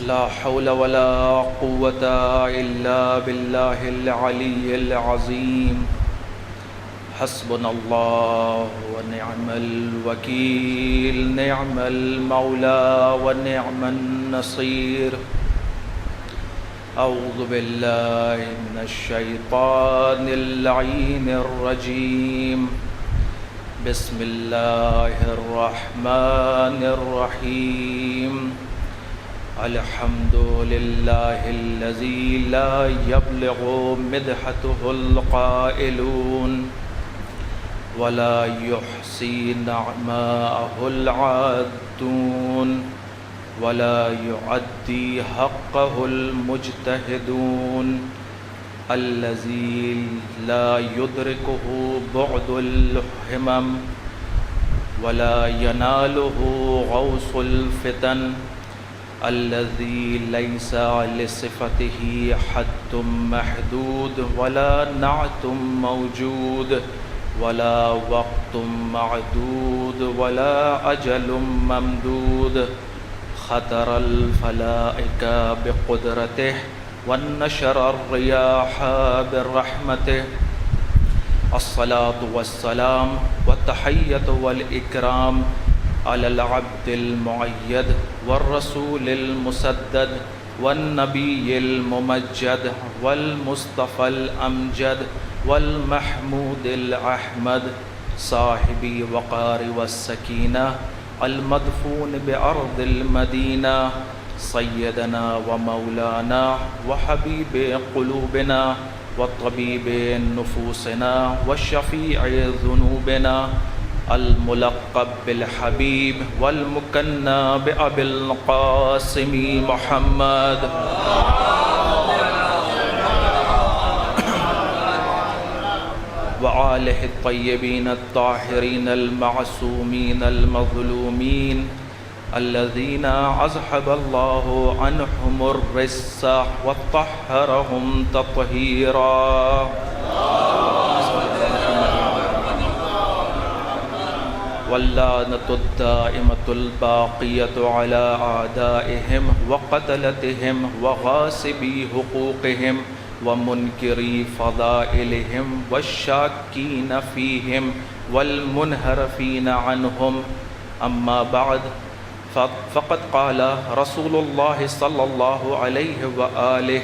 لا حول ولا قوة إلا بالله العلي العظيم. حسبنا الله ونعم الوكيل، نعم المولى ونعم النصير. أعوذ بالله من الشيطان اللعين الرجيم. بسم الله الرحمن الرحيم. الحمد لله الذي لا يبلغ مدحته القائلون ولا يحصي نعماءه العادون ولا يعدي حقه المجتهدون. الذي لا يدركه بعد الهمم ولا يناله غوص الفتن. الذي ليس لصفته حد محدود ولا نعت موجود ولا وقت معدود ولا أجل ممدود. خطر الفلائك بقدرته والنشر الرياح برحمته. الصلاة والسلام والتحية والإكرام على العبد المؤيد والرسول المسدد والنبي الممجد والمصطفى الأمجد والمحمود الأحمد، صاحب وقار والسكينة المدفون بأرض المدينة، سيدنا ومولانا وحبيب قلوبنا وطبيب نفوسنا وشفيع ذنوبنا، الملقب بالحبيب والمكنى بأبي القاسم محمد وآله الطيبين الطاهرين المعصومين المظلومين، الذين أذهب الله عنهم الرجس وطهرهم تطهيرا. واللعنة الدائمة الباقية على أعدائهم وقتلتهم وغاصبي حقوقهم ومنكري فضائلهم والشاكين فيهم والمنحرفين عنهم. أما بعد، فقد قال رسول الله صلى الله عليه وآله: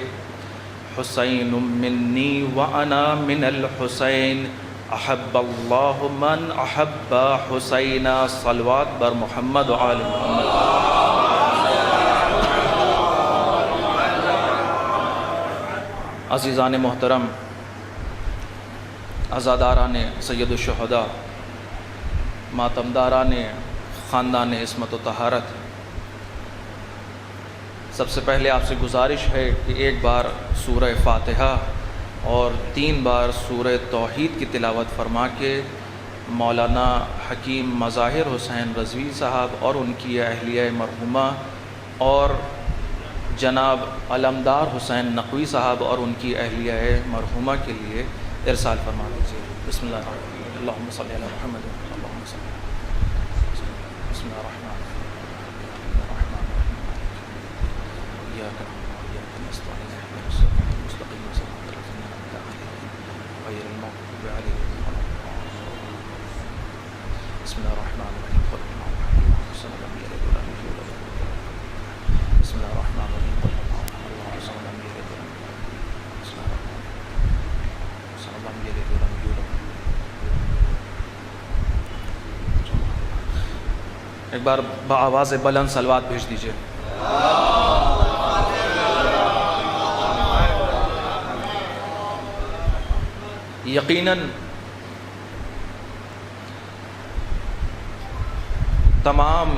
حسين مني وأنا من الحسين، احب اللہ من احب حسین. صلوات بر محمد وآل محمد. عزیزان محترم، عزاداران سید الشہداء، ماتمداران خاندان عصمت و طہارت، سب سے پہلے آپ سے گزارش ہے کہ ایک بار سورہ فاتحہ اور 3 بار سورہ توحید کی تلاوت فرما کے مولانا حکیم مظاہر حسین رضوی صاحب اور ان کی اہلیہ مرحومہ اور جناب علمدار حسین نقوی صاحب اور ان کی اہلیہ مرحومہ کے لیے ارسال فرما دیجیے. بسم اللہ الرحمن الرحیم. اللہم صلی علی محمد. اللہم صلی بسم اللہ الرحمن الرحیم. ایاک نعبد و ایاک نستعین اهدنا الصراط المستقیم صراط الذین انعمت علیہم غیر المغضوب علیہم ولا الضالین. بسم اللہ الرحمن الرحیم. قل هو الله احد الله الصمد لم يلد ولم يولد ولم يكن له كفوا احد. بسم اللہ الرحمن الرحیم. قل هو الله الصمد لم يلد ولم يولد. بسم اللہ الرحمن الرحیم. لم يلد ولم يولد. ایک بار بآواز بلند صلوات بھیج دیجیے. یقیناً تمام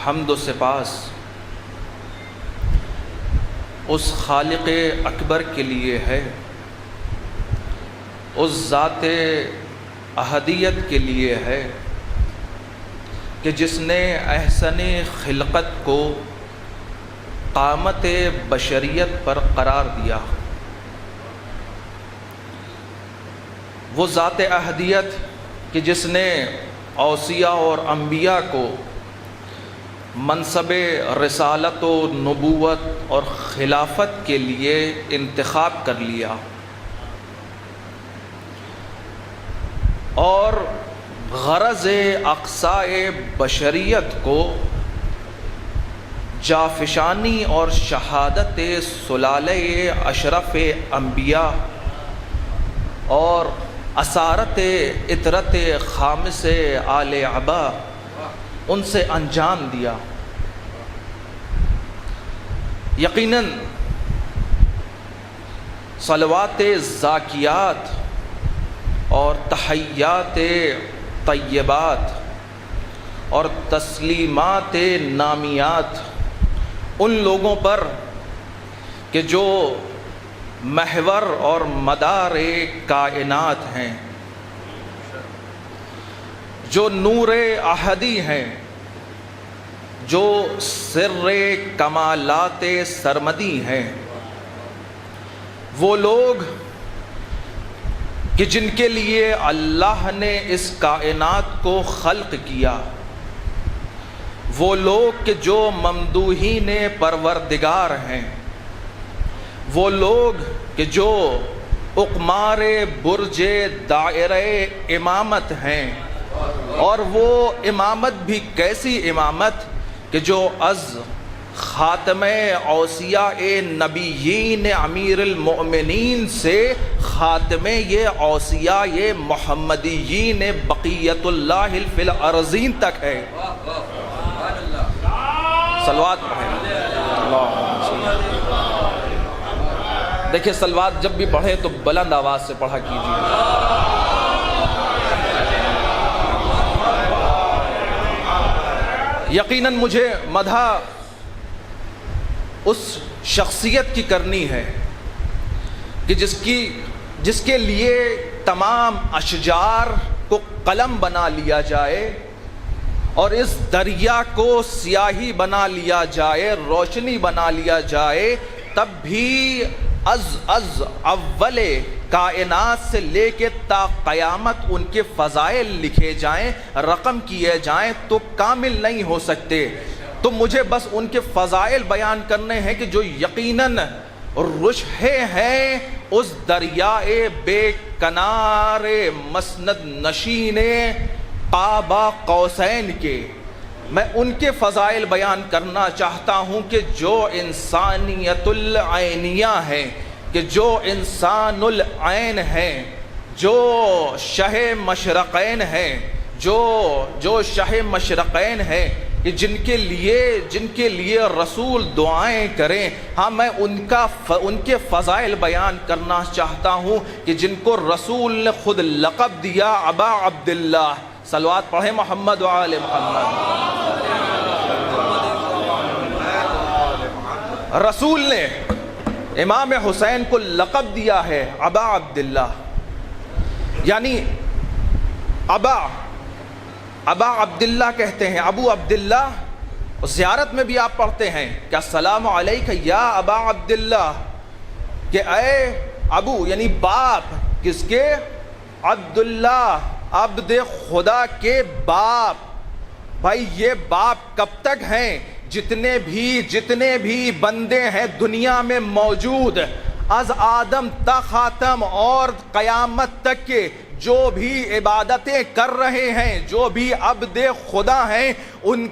حمد و سپاس اس خالق اکبر کے لیے ہے، اس ذات احدیت کے لیے ہے کہ جس نے احسن خلقت کو قامت بشریت پر قرار دیا. وہ ذات احدیت کہ جس نے اوصیاء اور انبیاء کو منصب رسالت و نبوت اور خلافت کے لیے انتخاب کر لیا، اور غرض اقصائے بشریت کو جافشانی اور شہادت سلالہ اشرف انبیاء اور اسارت اطرت خامس آل عبا ان سے انجام دیا۔ یقیناً صلوات زاکیات اور تحیات طیبات اور تسلیمات نامیات ان لوگوں پر کہ جو محور اور مدار کائنات ہیں، جو نور احدی ہیں، جو سر کمالات سرمدی ہیں، وہ لوگ کہ جن کے لیے اللہ نے اس کائنات کو خلق کیا، وہ لوگ کہ جو ممدوحین پروردگار ہیں، وہ لوگ کہ جو اقمار برج دائرہ امامت ہیں، اور وہ امامت بھی کیسی امامت کہ جو از خاتم اوصیاء نبیین امیر المؤمنین سے خاتم یہ اوصیاء یہ محمدیین بقیت اللہ فی الارضین تک ہے۔ صلوات پڑھیں۔ دیکھیں صلوات جب بھی پڑھیں تو بلند آواز سے پڑھا کیجیے۔ یقیناً مجھے مدح اس شخصیت کی کرنی ہے کہ جس کے لیے تمام اشجار کو قلم بنا لیا جائے اور اس دریا کو سیاہی بنا لیا جائے، روشنی بنا لیا جائے، تب بھی از اول کائنات سے لے کے تا قیامت ان کے فضائل لکھے جائیں، رقم کیے جائیں تو کامل نہیں ہو سکتے۔ تو مجھے بس ان کے فضائل بیان کرنے ہیں کہ جو یقیناً رشحے ہیں اس دریائے بے کنار مسند نشین قاب قوسین کے۔ میں ان کے فضائل بیان کرنا چاہتا ہوں کہ جو انسانیت العینیہ ہیں، کہ جو انسان العین ہیں، جو شہ مشرقین ہیں، جو شہ مشرقین ہیں، کہ جن کے لیے رسول دعائیں کریں۔ ہاں میں ان کے فضائل بیان کرنا چاہتا ہوں کہ جن کو رسول نے خود لقب دیا ابا عبداللہ۔ صلوات پڑھیں محمد و آل محمد۔ رسول نے امام حسین کو لقب دیا ہے ابا عبداللہ، یعنی ابا عبداللہ کہتے ہیں، ابو عبداللہ۔ زیارت میں بھی آپ پڑھتے ہیں کہ السلام علیک یا ابا عبداللہ، کہ اے ابو یعنی باپ، کس کے؟ عبداللہ، عبد خدا کے باپ۔ بھائی یہ باپ کب تک ہیں؟ جتنے بھی بندے ہیں دنیا میں موجود، از آدم تا خاتم اور قیامت تک کے جو بھی عبادتیں کر رہے ہیں، جو بھی عبد خدا ہیں، ان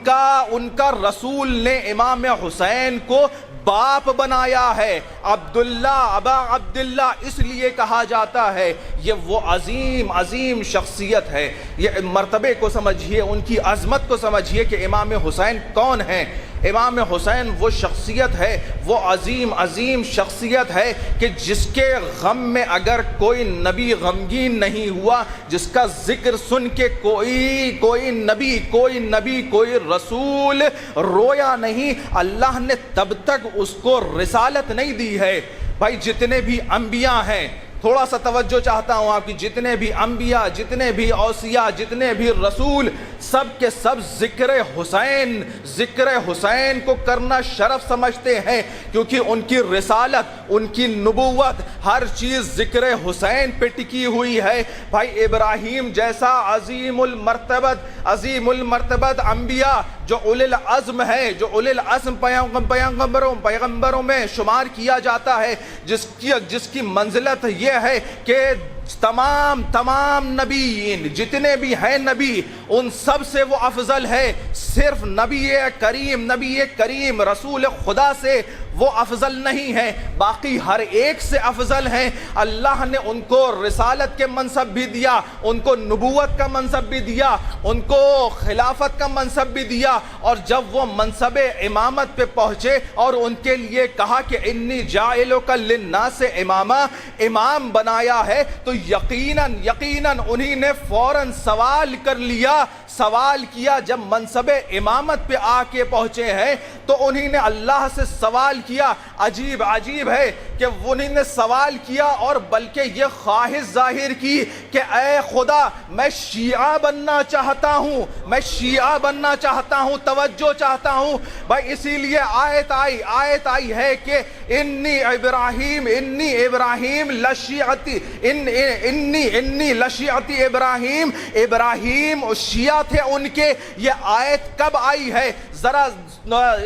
کا رسول نے امام حسین کو باپ بنایا ہے۔ عبداللہ، ابا عبداللہ اس لیے کہا جاتا ہے۔ یہ وہ عظیم شخصیت ہے۔ یہ مرتبے کو سمجھیے، ان کی عظمت کو سمجھیے کہ امام حسین کون ہیں۔ امام حسین وہ شخصیت ہے، وہ عظیم شخصیت ہے کہ جس کے غم میں اگر کوئی نبی غمگین نہیں ہوا، جس کا ذکر سن کے کوئی نبی کوئی رسول رویا نہیں، اللہ نے تب تک اس کو رسالت نہیں دی ہے۔ بھائی جتنے بھی انبیاء ہیں، تھوڑا سا توجہ چاہتا ہوں آپ کی، جتنے بھی انبیاء، جتنے بھی اوصیاء، جتنے بھی رسول، سب کے سب ذکر حسین کو کرنا شرف سمجھتے ہیں، کیونکہ ان کی رسالت، ان کی نبوت، ہر چیز ذکر حسین پہ ٹکی ہوئی ہے۔ بھائی ابراہیم جیسا عظیم المرتبت انبیاء جو اولی العزم ہے، جو اولی العزم پیغمبروں میں شمار کیا جاتا ہے، جس کی منزلت یہ ہے کہ تمام نبیین جتنے بھی ہیں نبی، ان سب سے وہ افضل ہے، صرف نبی کریم رسول خدا سے وہ افضل نہیں ہے، باقی ہر ایک سے افضل ہیں۔ اللہ نے ان کو رسالت کے منصب بھی دیا، ان کو نبوت کا منصب بھی دیا، ان کو خلافت کا منصب بھی دیا، اور جب وہ منصب امامت پہ پہنچے اور ان کے لیے کہا کہ انی جاعلک للناس اماما، امام بنایا ہے، تو یقیناً انہی نے فوراً سوال کیا جب منصب امامت پہ آ کے پہنچے ہیں تو انہی نے اللہ سے سوال کیا۔ عجیب ہے کہ انہی نے سوال کیا اور بلکہ یہ خواہش ظاہر کی کہ اے خدا میں شیعہ بننا چاہتا ہوں، توجہ چاہتا ہوں بھائی، اسی لیے آیت آئی ہے کہ انی ابراہیم لشیعتی ابراہیم شیعہ تھے ان کے۔ یہ آیت کب آئی ہے؟ ذرا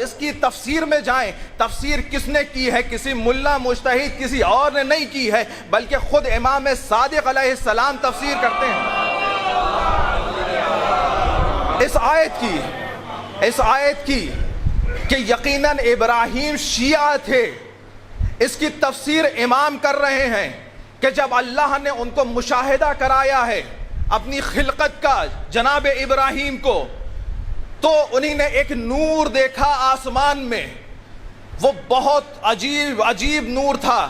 اس کی تفسیر میں جائیں، تفسیر کس نے کی ہے؟ کسی ملا مجتہد کسی اور نے نہیں کی ہے، بلکہ خود امام صادق علیہ السلام تفسیر کرتے ہیں اس آیت کی کہ یقیناً ابراہیم شیعہ تھے۔ اس کی تفسیر امام کر رہے ہیں کہ جب اللہ نے ان کو مشاہدہ کرایا ہے اپنی خلقت کا جناب ابراہیم کو، تو انہی نے ایک نور دیکھا آسمان میں، وہ بہت عجیب نور تھا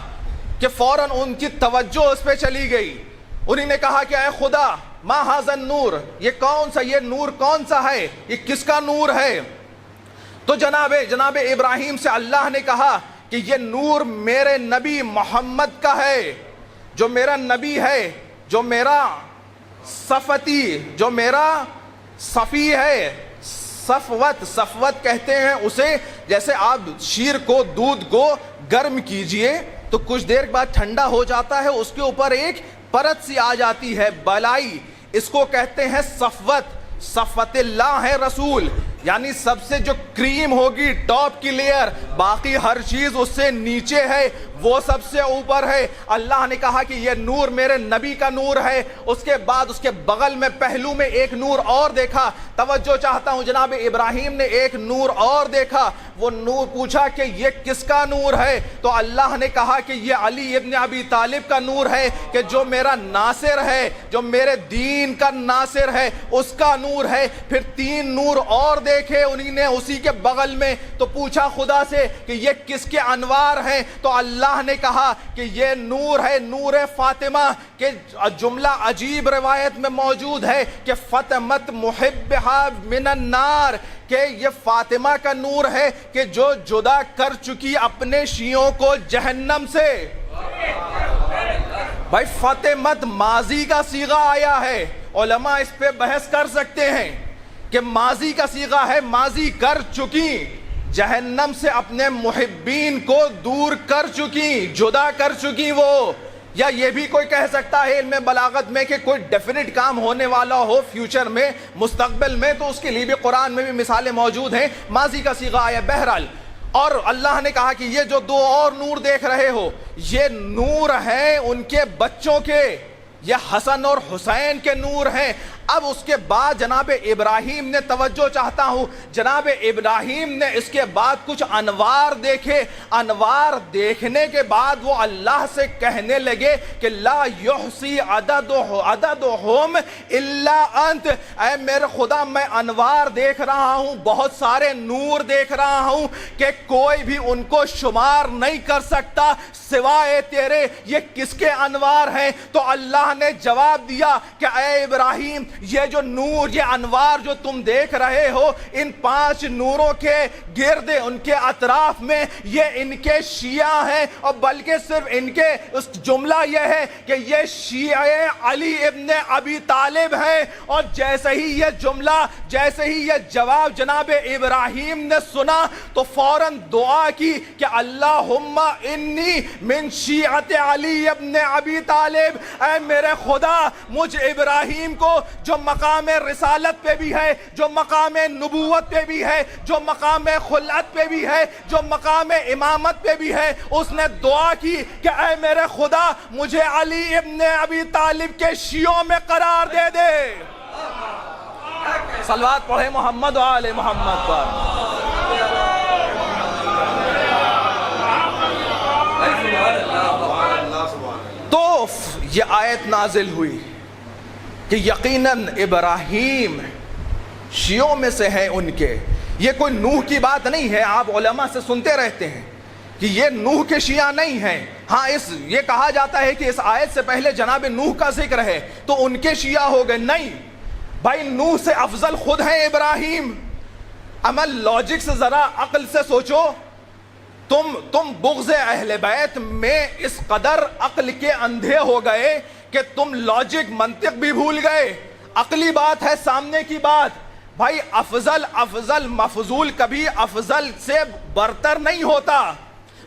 کہ فوراً ان کی توجہ اس پہ چلی گئی۔ انہی نے کہا کہ اے خدا ما ھذا النور، یہ نور کون سا ہے، یہ کس کا نور ہے؟ تو جناب ابراہیم سے اللہ نے کہا کہ یہ نور میرے نبی محمد کا ہے، جو میرا نبی ہے، جو میرا صفتی، جو میرا صفی ہے۔ صفوت کہتے ہیں اسے، جیسے آپ شیر کو، دودھ کو گرم کیجئے تو کچھ دیر بعد ٹھنڈا ہو جاتا ہے، اس کے اوپر ایک پرت سی آ جاتی ہے بلائی، اس کو کہتے ہیں صفوت اللہ ہے رسول، یعنی سب سے جو کریم ہوگی، ٹاپ کی لیئر، باقی ہر چیز اس سے نیچے ہے، وہ سب سے اوپر ہے۔ اللہ نے کہا کہ یہ نور میرے نبی کا نور ہے۔ اس کے بعد اس کے بغل میں پہلو میں ایک نور اور دیکھا، توجہ چاہتا ہوں، جناب ابراہیم نے ایک نور اور دیکھا، وہ نور پوچھا کہ یہ کس کا نور ہے؟ تو اللہ نے کہا کہ یہ علی ابن ابی طالب کا نور ہے، کہ جو میرا ناصر ہے، جو میرے دین کا ناصر ہے، اس کا نور ہے۔ پھر 3 نور اور دیکھے انہی نے اسی کے بغل میں، تو پوچھا خدا سے کہ یہ کس کے انوار ہیں؟ تو اللہ نے کہا کہ یہ نور ہے نور فاطمہ، کہ جملہ عجیب روایت میں موجود ہے کہ فاطمت محبہا من النار، کہ یہ فاطمہ کا نور ہے کہ جو جدا کر چکی اپنے شیعوں کو جہنم سے۔ بھائی فاطمت ماضی کا صیغہ آیا ہے، علماء اس پہ بحث کر سکتے ہیں کہ ماضی کا صیغہ ہے، ماضی کر چکی، جہنم سے اپنے محبین کو دور کر چکی، جدا کر چکی وہ۔ یا یہ بھی کوئی کہہ سکتا ہے علم بلاغت میں کہ کوئی ڈیفینٹ کام ہونے والا ہو فیوچر میں، مستقبل میں، تو اس کے لیے بھی قرآن میں بھی مثالیں موجود ہیں، ماضی کا صیغہ آیا۔ بہرحال، اور اللہ نے کہا کہ یہ جو 2 اور نور دیکھ رہے ہو، یہ نور ہیں ان کے بچوں کے، یہ حسن اور حسین کے نور ہیں۔ اب اس کے بعد جناب ابراہیم نے، توجہ چاہتا ہوں، جناب ابراہیم نے اس کے بعد کچھ انوار دیکھے، انوار دیکھنے کے بعد وہ اللہ سے کہنے لگے کہ لا یحصی عددہم الا انت، اے میرے خدا میں انوار دیکھ رہا ہوں، بہت سارے نور دیکھ رہا ہوں کہ کوئی بھی ان کو شمار نہیں کر سکتا سوائے تیرے، یہ کس کے انوار ہیں؟ تو اللہ نے جواب دیا کہ اے ابراہیم، یہ جو نور، یہ انوار جو تم دیکھ رہے ہو، ان 5 نوروں کے گرد، ان کے اطراف میں یہ ان کے شیعہ ہیں، اور بلکہ صرف ان کے اس جملہ یہ ہے کہ یہ شیعہ علی ابن ابی طالب ہیں۔ اور جیسے ہی یہ جملہ، جیسے ہی یہ جواب جناب ابراہیم نے سنا تو فوراً دعا کی کہ اللہم انی من شیعت علی ابن ابی طالب، اے میرے خدا مجھ ابراہیم کو جو مقام رسالت پہ بھی ہے، جو مقام نبوت پہ بھی ہے، جو مقام خلعت پہ بھی ہے، جو مقام امامت پہ بھی ہے، اس نے دعا کی کہ اے میرے خدا مجھے علی ابن ابی طالب کے شیعوں میں قرار دے دے۔ صلوات پڑھے محمد و آل محمد پر۔ تو یہ آیت نازل ہوئی کہ یقیناً ابراہیم شیعوں میں سے ہیں ان کے۔ یہ کوئی نوح کی بات نہیں ہے، آپ علماء سے سنتے رہتے ہیں کہ یہ نوح کے شیعہ نہیں ہیں۔ ہاں یہ کہا جاتا ہے کہ اس آیت سے پہلے جناب نوح کا ذکر ہے تو ان کے شیعہ ہو گئے، نہیں بھائی، نوح سے افضل خود ہیں ابراہیم۔ عمل لاجک سے ذرا عقل سے سوچو، تم بغض اہل بیت میں اس قدر عقل کے اندھے ہو گئے کہ تم لاجک منطق بھی بھول گئے۔ عقلی بات ہے، سامنے کی بات۔ بھائی افضل مفضول کبھی افضل سے برتر نہیں ہوتا۔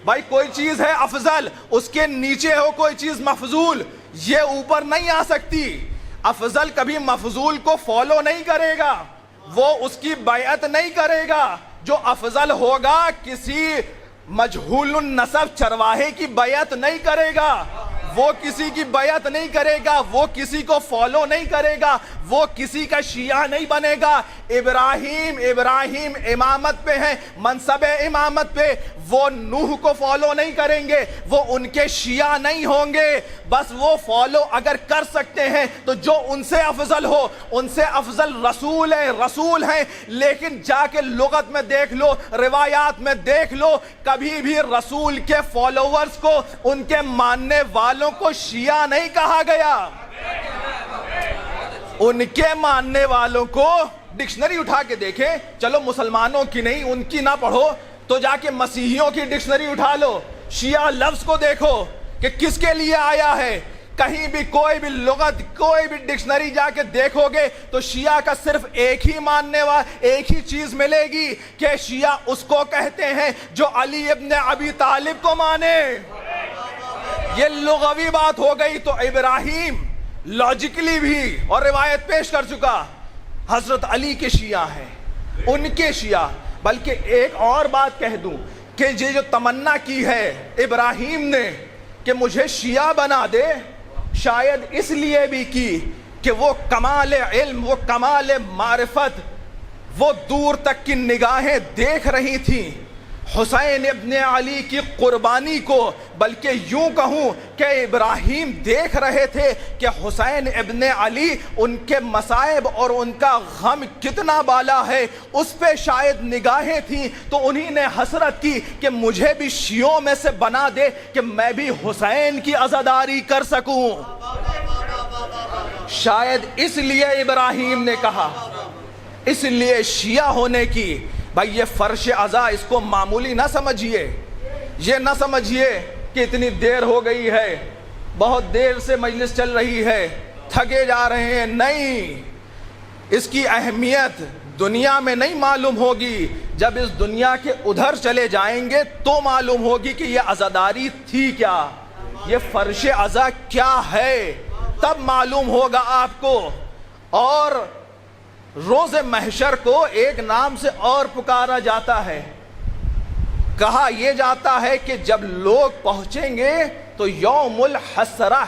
بھائی کوئی چیز ہے افضل، اس کے نیچے ہو کوئی چیز مفضول، یہ اوپر نہیں آ سکتی۔ افضل کبھی مفضول کو فالو نہیں کرے گا، وہ اس کی بیعت نہیں کرے گا۔ جو افضل ہوگا کسی مجہول النسب چرواہے کی بیعت نہیں کرے گا، وہ کسی کی بیعت نہیں کرے گا، وہ کسی کو فالو نہیں کرے گا، وہ کسی کا شیعہ نہیں بنے گا۔ ابراہیم امامت پہ ہیں، منصب امامت پہ، وہ نوح کو فالو نہیں کریں گے، وہ ان کے شیعہ نہیں ہوں گے۔ بس وہ فالو اگر کر سکتے ہیں تو جو ان سے افضل ہو، ان سے افضل رسول ہیں، لیکن جا کے لغت میں دیکھ لو، روایات میں دیکھ لو، کبھی بھی رسول کے فالوورز کو، ان کے ماننے والوں کو شیعہ نہیں کہا گیا۔ ان کے ماننے والوں کو ڈکشنری اٹھا کے دیکھیں، چلو مسلمانوں کی نہیں، ان کی نہ پڑھو تو جا کے مسیحیوں کی ڈکشنری اٹھا لو، شیعہ لفظ کو دیکھو کہ کس کے لیے آیا ہے۔ کہیں بھی کوئی بھی لغت، کوئی بھی ڈکشنری جا کے دیکھو گے تو شیعہ کا صرف ایک ہی ماننے والا، ایک ہی چیز ملے گی کہ شیعہ اس کو کہتے ہیں جو علی ابن ابی طالب کو مانے۔ یہ لغوی بات ہو گئی۔ تو ابراہیم لاجیکلی بھی اور روایت پیش کر چکا، حضرت علی کے شیعہ ہیں، ان کے شیعہ۔ بلکہ ایک اور بات کہہ دوں کہ یہ جو تمنا کی ہے ابراہیم نے کہ مجھے شیعہ بنا دے، شاید اس لیے بھی کی کہ وہ کمال علم، وہ کمال معرفت، وہ دور تک کی نگاہیں دیکھ رہی تھیں حسین ابن علی کی قربانی کو، بلکہ یوں کہوں کہ ابراہیم دیکھ رہے تھے کہ حسین ابن علی ان کے مصائب اور ان کا غم کتنا بالا ہے، اس پہ شاید نگاہیں تھیں، تو انہی نے حسرت کی کہ مجھے بھی شیعوں میں سے بنا دے کہ میں بھی حسین کی عزاداری کر سکوں۔ شاید اس لیے ابراہیم نے کہا، اس لیے شیعہ ہونے کی، بھائی یہ فرش عزا اس کو معمولی نہ سمجھیے، یہ نہ سمجھیے کہ اتنی دیر ہو گئی ہے، بہت دیر سے مجلس چل رہی ہے، تھکے جا رہے ہیں، نہیں، اس کی اہمیت دنیا میں نہیں معلوم ہوگی، جب اس دنیا کے ادھر چلے جائیں گے تو معلوم ہوگی کہ یہ عزاداری تھی کیا، یہ فرش عزا کیا ہے، تب معلوم ہوگا آپ کو۔ اور روز محشر کو ایک نام سے اور پکارا جاتا ہے، کہا یہ جاتا ہے کہ جب لوگ پہنچیں گے تو یوم الحسرہ،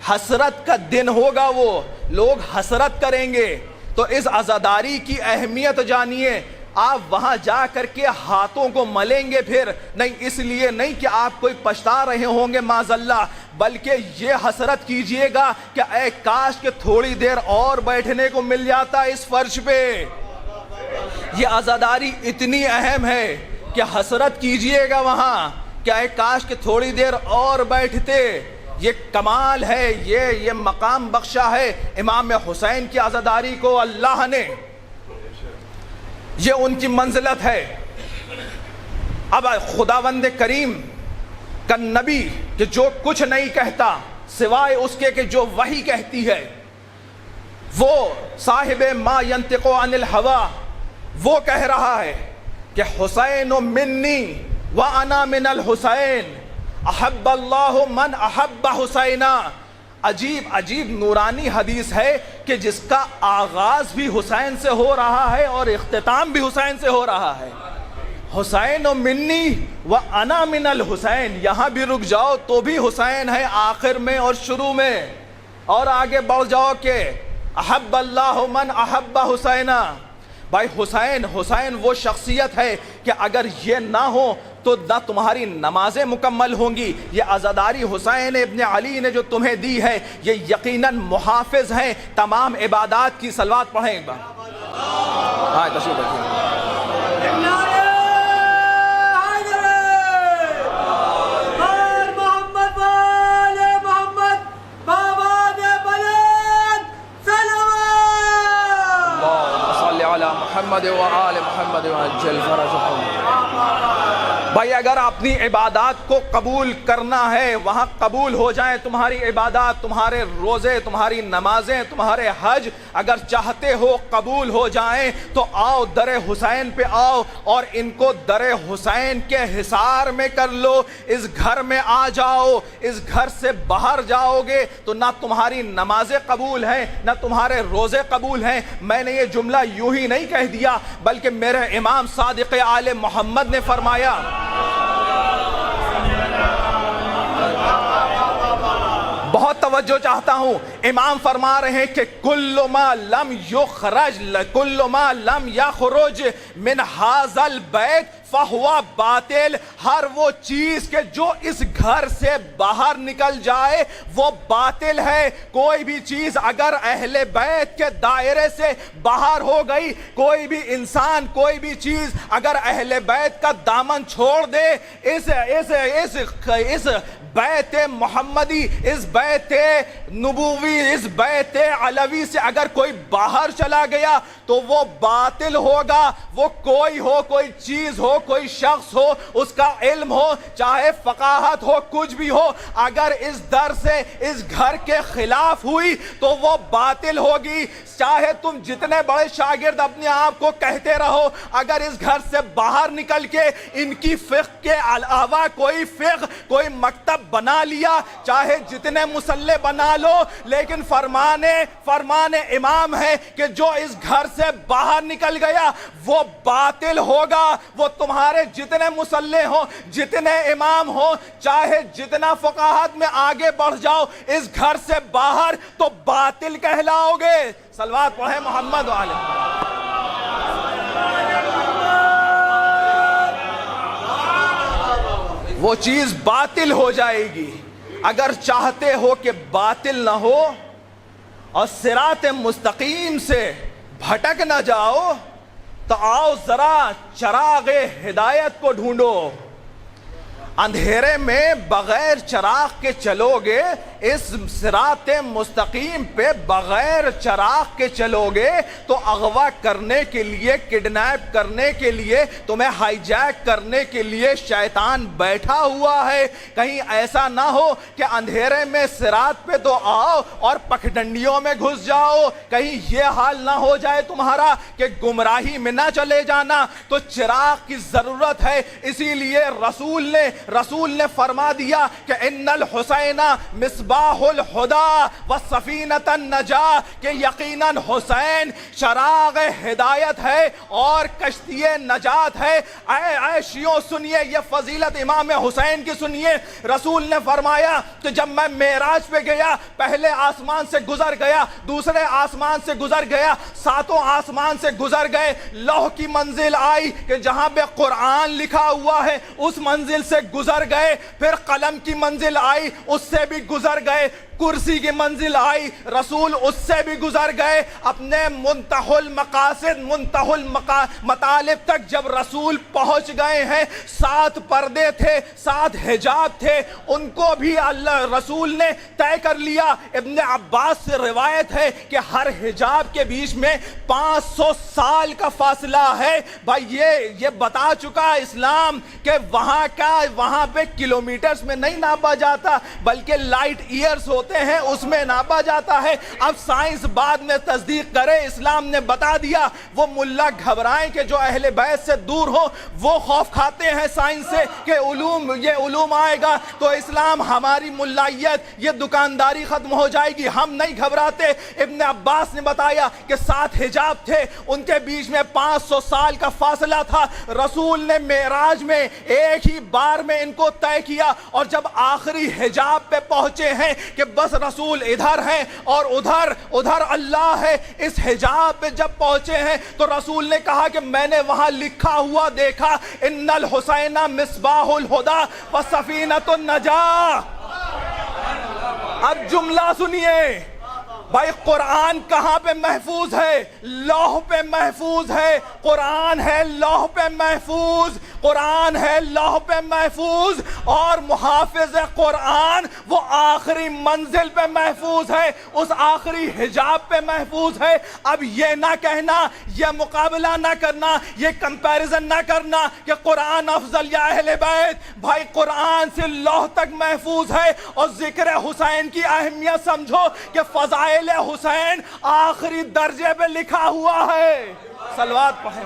حسرت کا دن ہوگا، وہ لوگ حسرت کریں گے۔ تو اس عزاداری کی اہمیت جانیے، آپ وہاں جا کر کے ہاتھوں کو ملیں گے، پھر نہیں، اس لیے نہیں کہ آپ کوئی پچھتا رہے ہوں گے معاذ اللہ، بلکہ یہ حسرت کیجئے گا کہ اے کاش کہ تھوڑی دیر اور بیٹھنے کو مل جاتا اس فرش پہ۔ یہ عزاداری اتنی اہم ہے کہ حسرت کیجئے گا وہاں کہ اے کاش کہ تھوڑی دیر اور بیٹھتے۔ یہ کمال ہے، یہ مقام بخشا ہے امام حسین کی عزاداری کو اللہ نے، یہ ان کی منزلت ہے۔ اب خداوند کریم کا نبی کہ جو کچھ نہیں کہتا سوائے اس کے کہ جو وحی کہتی ہے، وہ صاحب ما ینطق عن الہوا، وہ کہہ رہا ہے کہ حسین منی وانا من الحسین، احب اللہ من احب حسینا۔ عجیب عجیب نورانی حدیث ہے کہ جس کا آغاز بھی حسین سے ہو رہا ہے اور اختتام بھی حسین سے ہو رہا ہے. حسین و منی و انا من الحسین. یہاں بھی رک جاؤ تو بھی حسین ہے آخر میں اور شروع میں، اور آگے بڑھ جاؤ کہ احب اللہ من احب حسینہ. بھائی حسین وہ شخصیت ہے کہ اگر یہ نہ ہو تو نہ تمہاری نمازیں مکمل ہوں گی. یہ عزاداری حسین ابن علی نے جو تمہیں دی ہے یہ یقیناً محافظ ہیں تمام عبادات کی. صلوات پڑھیں ایک بار. ہاں تشریف رکھیں. محمد و آل محمد وعجل فرجهم. بھائی اگر اپنی عبادات کو قبول کرنا ہے وہاں قبول ہو جائیں تمہاری عبادات، تمہارے روزے، تمہاری نمازیں، تمہارے حج اگر چاہتے ہو قبول ہو جائیں تو آؤ در حسین پہ آؤ اور ان کو در حسین کے حصار میں کر لو. اس گھر میں آ جاؤ. اس گھر سے باہر جاؤ گے تو نہ تمہاری نمازیں قبول ہیں نہ تمہارے روزے قبول ہیں. میں نے یہ جملہ یوں ہی نہیں کہہ دیا بلکہ میرے امام صادق آل محمد نے فرمایا. بہت توجہ چاہتا ہوں. امام فرما رہے ہیں کہ کل ما لم یخرج من ھذا البیت فہو باطل. ہر وہ چیز کہ جو اس گھر سے باہر نکل جائے وہ باطل ہے. کوئی بھی چیز اگر اہل بیت کے دائرے سے باہر ہو گئی، کوئی بھی انسان کوئی بھی چیز اگر اہل بیت کا دامن چھوڑ دے، اس بیت محمدی، اس بیت نبوی، اس بیت علوی سے اگر کوئی باہر چلا گیا تو وہ باطل ہوگا. وہ کوئی ہو، کوئی چیز ہو، کوئی شخص ہو، اس کا علم ہو، چاہے فقاہت ہو، کچھ بھی ہو، اگر اس در سے اس گھر کے خلاف ہوئی تو وہ باطل ہوگی. چاہے تم جتنے بڑے شاگرد اپنے آپ کو کہتے رہو، اگر اس گھر سے باہر نکل کے ان کی فقہ کے علاوہ کوئی فقہ، کوئی مکتب بنا لیا، چاہے جتنے مسلح بنا لو، لیکن فرمان امام ہے کہ جو اس گھر سے باہر نکل گیا وہ باطل ہوگا. وہ تمہارے جتنے مسلح ہوں، جتنے امام ہوں، چاہے جتنا فقاہت میں آگے بڑھ جاؤ، اس گھر سے باہر تو باطل کہلاؤ گے. صلوات پڑھیں محمد وعلى. وہ چیز باطل ہو جائے گی. اگر چاہتے ہو کہ باطل نہ ہو اور صراط مستقیم سے بھٹک نہ جاؤ تو آؤ ذرا چراغ ہدایت کو ڈھونڈو. اندھیرے میں بغیر چراغ کے چلو گے، اس صراط مستقیم پہ بغیر چراغ کے چلو گے تو اغوا کرنے کے لیے، کڈنیپ کرنے کے لیے، تمہیں ہائی جیک کرنے کے لیے شیطان بیٹھا ہوا ہے. کہیں ایسا نہ ہو کہ اندھیرے میں صراط پہ تو آؤ اور پکڈنڈیوں میں گھس جاؤ. کہیں یہ حال نہ ہو جائے تمہارا کہ گمراہی میں نہ چلے جانا. تو چراغ کی ضرورت ہے. اسی لیے رسول نے فرما دیا کہ ان الحسین مصباح الہدی وسفینۃ النجاہ، کہ یقیناً حسین چراغ ہدایت ہے اور کشتی نجات ہے. اے شیعوں سنیے، یہ فضیلت امام حسین کی سنیے. رسول نے فرمایا کہ جب میں معراج پہ گیا، پہلے آسمان سے گزر گیا، دوسرے آسمان سے گزر گیا، ساتوں آسمان سے گزر گئے، لوح کی منزل آئی کہ جہاں پہ قرآن لکھا ہوا ہے اس منزل سے گزر گئے، پھر قلم کی منزل آئی اس سے بھی گزر گئے، کرسی کی منزل آئی، رسول اس سے بھی گزر گئے. اپنے منتہی المقاصد، منتہی المطالب تک جب رسول پہنچ گئے ہیں، 7 پردے تھے، 7 حجاب تھے، ان کو بھی اللہ رسول نے طے کر لیا. ابن عباس سے روایت ہے کہ ہر حجاب کے بیچ میں 500 سال کا فاصلہ ہے. بھائی یہ بتا چکا اسلام کہ وہاں پہ کلومیٹرز میں نہیں ناپا جاتا بلکہ لائٹ ایئرز ہوتا ہوتے ہیں اس میں ناپا جاتا ہے۔ اب سائنس بعد میں تصدیق کرے، اسلام نے بتا دیا۔ وہ ملا گھبرائیں کہ جو اہل بیت سے دور ہو، وہ خوف کھاتے ہیں سائنس سے کہ یہ علوم آئے گا تو اسلام، ہماری ملائیت، یہ دکانداری ختم ہو جائے گی۔ ہم نہیں گھبراتے۔ ابن عباس نے بتایا کہ 7 حجاب تھے، ان کے بیچ میں 500 سال کا فاصلہ تھا۔ رسول نے معراج میں ایک ہی بار میں ان کو طے کیا، اور جب آخری حجاب پہ پہنچے ہیں کہ بس رسول ادھر ہیں اور ادھر اللہ ہے، اس حجاب پہ جب پہنچے ہیں تو رسول نے کہا کہ میں نے وہاں لکھا ہوا دیکھا، ان الحسین مصباح الہدی و سفینۃ النجاہ۔ اب جملہ سنیے بھائی، قرآن کہاں پہ محفوظ ہے؟ لوح پہ محفوظ ہے۔ قرآن ہے لوح پہ محفوظ، قرآن ہے لوح پہ محفوظ، اور محافظ قرآن وہ آخری منزل پہ محفوظ ہے، اس آخری حجاب پہ محفوظ ہے۔ اب یہ نہ کہنا، یہ مقابلہ نہ کرنا، یہ کمپیریزن نہ کرنا کہ قرآن افضل یا اہل بیت۔ بھائی قرآن سے لوح تک محفوظ ہے، اور ذکر حسین کی اہمیت سمجھو کہ فضائل حسین آخری درجے پہ لکھا ہوا ہے۔ صلوات پڑھیں۔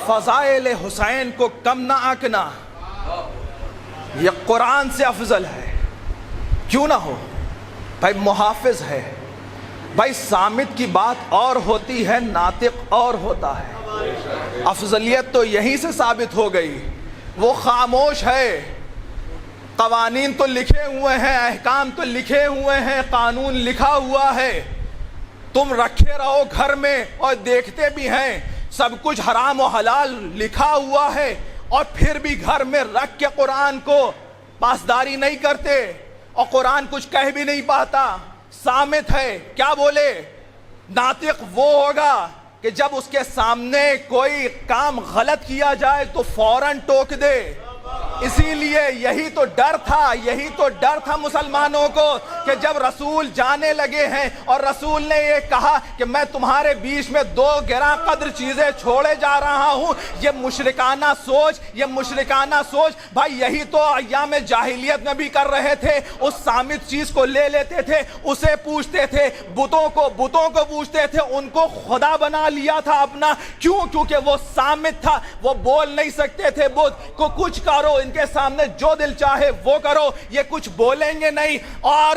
فضائل حسین کو کم نہ آنکنا، یہ قرآن سے افضل ہے، کیوں نہ ہو؟ بھائی محافظ ہے۔ بھائی صامت کی بات اور ہوتی ہے، ناطق اور ہوتا ہے۔ افضلیت تو یہیں سے ثابت ہو گئی، وہ خاموش ہے۔ قوانین تو لکھے ہوئے ہیں، احکام تو لکھے ہوئے ہیں، قانون لکھا ہوا ہے، تم رکھے رہو گھر میں اور دیکھتے بھی ہیں، سب کچھ حرام و حلال لکھا ہوا ہے، اور پھر بھی گھر میں رکھ کے قرآن کو پاسداری نہیں کرتے، اور قرآن کچھ کہہ بھی نہیں پاتا، صامت ہے۔ کیا بولے؟ ناطق وہ ہوگا کہ جب اس کے سامنے کوئی کام غلط کیا جائے تو فوراً ٹوک دے۔ اسی لیے یہی تو ڈر تھا مسلمانوں کو کہ جب رسول جانے لگے ہیں اور رسول نے یہ کہا کہ میں تمہارے بیچ میں 2 گراں قدر چیزیں چھوڑے جا رہا ہوں، یہ مشرکانہ سوچ، بھائی یہی تو ایام جاہلیت میں بھی کر رہے تھے۔ اس صامت چیز کو لے لیتے تھے، اسے پوچھتے تھے، بتوں کو پوچھتے تھے، ان کو خدا بنا لیا تھا اپنا۔ کیونکہ وہ صامت تھا، وہ بول نہیں سکتے تھے، بت کو کچھ کرو، ان کے سامنے جو دل چاہے وہ کرو، یہ کچھ بولیں گے نہیں۔ اور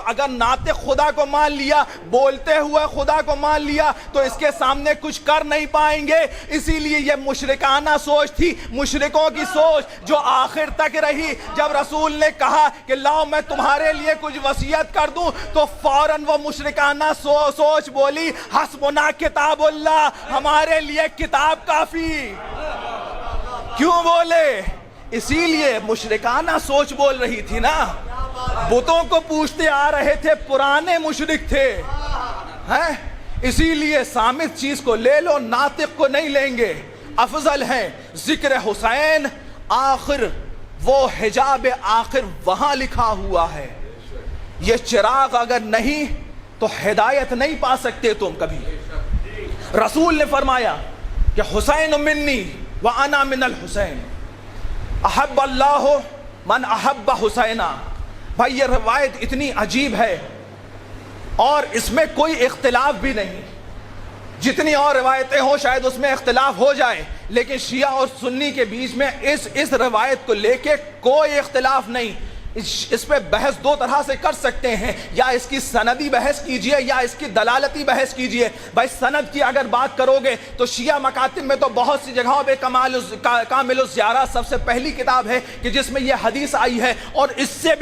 اگر ناطق خدا کو مان لیا، بولتے ہوئے خدا کو مان لیا، تو اس کے سامنے کچھ کر نہیں پائیں گے۔ اسی لیے یہ مشرکانہ سوچ تھی، مشرکوں کی سوچ جو آخر تک رہی۔ جب رسول نے کہا کہ لاؤ میں تمہارے لیے کچھ وصیت کر دوں، تو فوراً وہ مشرکانہ سوچ بولی، حسبنا کتاب اللہ، ہمارے لیے کتاب کافی۔ کیوں بولے؟ اسی لیے مشرکانہ سوچ بول رہی تھی نا، بتوں کو پوچھتے آ رہے تھے، پرانے مشرک تھے، اسی لیے صامت چیز کو لے لو، ناطق کو نہیں لیں گے، افضل ہے۔ ذکر حسین آخر، وہ حجاب آخر وہاں لکھا ہوا ہے۔ یہ چراغ اگر نہیں تو ہدایت نہیں پا سکتے تم کبھی۔ رسول نے فرمایا کہ حسین منی وَأَنَا مِنَ الْحُسَيْنِ احب اللہ من احب حسینہ۔ بھائی یہ روایت اتنی عجیب ہے اور اس میں کوئی اختلاف بھی نہیں، جتنی اور روایتیں ہوں شاید اس میں اختلاف ہو جائے، لیکن شیعہ اور سنی کے بیچ میں اس روایت کو لے کے کوئی اختلاف نہیں۔ اس پہ بحث 2 طرح سے کر سکتے ہیں، یا اس کی سندی بحث کیجئے یا اس کی دلالتی بحث کیجئے۔ بھائی سند کی اگر بات کرو گے تو شیعہ مکاتب میں تو بہت سی جگہوں پہ کامل الزیارہ سب سے پہلی کتاب ہے کہ جس میں یہ حدیث آئی ہے، اور اس سے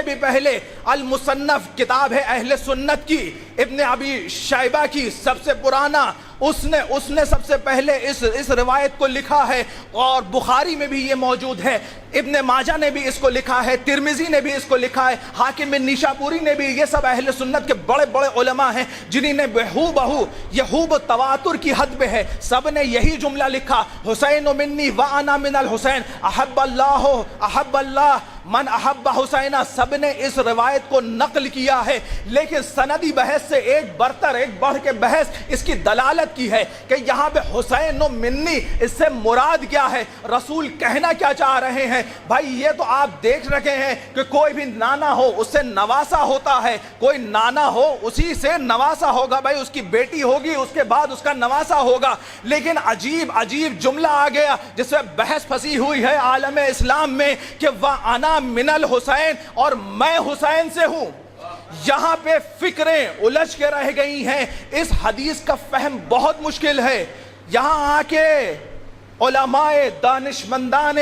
بھی پہلے المصنف کتاب ہے اہل سنت کی، ابن ابی شیبہ کی، سب سے پرانا، اس نے سب سے پہلے اس روایت کو لکھا ہے، اور بخاری میں بھی یہ موجود ہے، ابن ماجہ نے بھی اس کو لکھا ہے، ترمذی نے بھی اس کو لکھا ہے، حاکم نیشابوری نے بھی۔ یہ سب اہل سنت کے بڑے بڑے علماء ہیں جنہی نے بہو تواتر کی حد پہ ہے، سب نے یہی جملہ لکھا، حسین منی وانا من الحسین، احب اللہ من احب حسینہ سب نے اس روایت کو نقل کیا ہے، لیکن سندی بحث سے ایک برتر ایک بڑھ کے بحث اس کی دلالت کی ہے کہ یہاں پہ حسین و منی اس سے مراد کیا ہے، رسول کہنا کیا چاہ رہے ہیں۔ بھائی یہ تو آپ دیکھ رکھے ہیں کہ کوئی بھی نانا ہو اس سے نواسا ہوتا ہے، کوئی نانا ہو اسی سے نواسا ہوگا، بھائی اس کی بیٹی ہوگی اس کے بعد اس کا نواسا ہوگا۔ لیکن عجیب عجیب جملہ آ گیا جس میں بحث پھنسی ہوئی ہے عالم اسلام میں کہ وَأَنَا مِنَ الْحُسَيْن، اور میں حسین سے ہوں۔ یہاں پہ فکریں الجھ کے رہ گئی ہیں، اس حدیث کا فہم بہت مشکل ہے۔ یہاں آ کے علماء دانشمندان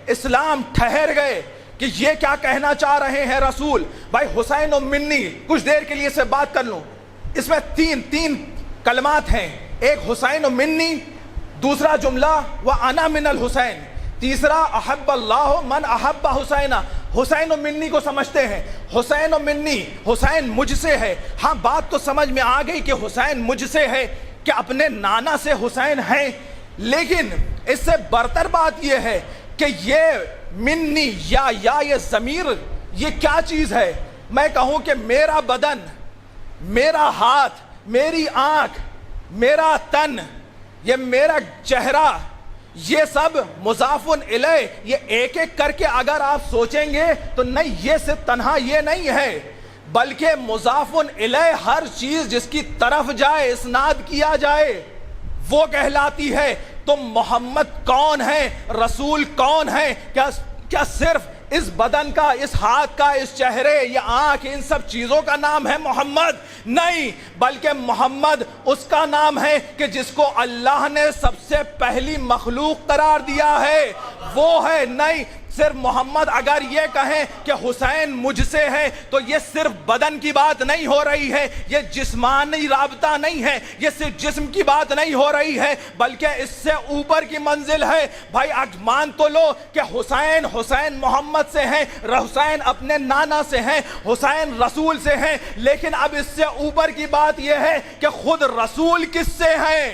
اسلام ٹھہر گئے کہ یہ کیا کہنا چاہ رہے ہیں رسول۔ بھائی حسین و منی کچھ دیر کے لیے سے بات کر لوں، اس میں تین کلمات ہیں، ایک حسین و منی، دوسرا جملہ وَأَنَا مِنَ الْحُسَيْن، تیسرا احب اللہ من احب حسینہ۔ حسین و منی کو سمجھتے ہیں، حسین و منی، حسین مجھ سے ہے۔ ہاں بات تو سمجھ میں آ گئی کہ حسین مجھ سے ہے، کہ اپنے نانا سے حسین ہیں، لیکن اس سے برتر بات یہ ہے کہ یہ منی یا یہ ضمیر یہ کیا چیز ہے۔ میں کہوں کہ میرا بدن، میرا ہاتھ، میری آنکھ، میرا تن، یہ میرا چہرہ، یہ سب مضاف الیہ، یہ ایک ایک کر کے اگر آپ سوچیں گے تو نہیں، یہ صرف تنہا یہ نہیں ہے، بلکہ مضاف الیہ ہر چیز جس کی طرف جائے اسناد کیا جائے وہ کہلاتی ہے۔ تو محمد کون ہے، رسول کون ہے؟ کیا صرف اس بدن کا، اس ہاتھ کا، اس چہرے، یہ آنکھ، ان سب چیزوں کا نام ہے محمد؟ نہیں، بلکہ محمد اس کا نام ہے کہ جس کو اللہ نے سب سے پہلی مخلوق قرار دیا ہے، وہ ہے۔ نہیں صرف محمد اگر یہ کہیں کہ حسین مجھ سے ہے تو یہ صرف بدن کی بات نہیں ہو رہی ہے، یہ جسمانی رابطہ نہیں ہے، یہ صرف جسم کی بات نہیں ہو رہی ہے، بلکہ اس سے اوپر کی منزل ہے۔ بھائی مان تو لو کہ حسین محمد سے ہیں، حسین اپنے نانا سے ہیں، حسین رسول سے ہیں، لیکن اب اس سے اوپر کی بات یہ ہے کہ خود رسول کس سے ہیں۔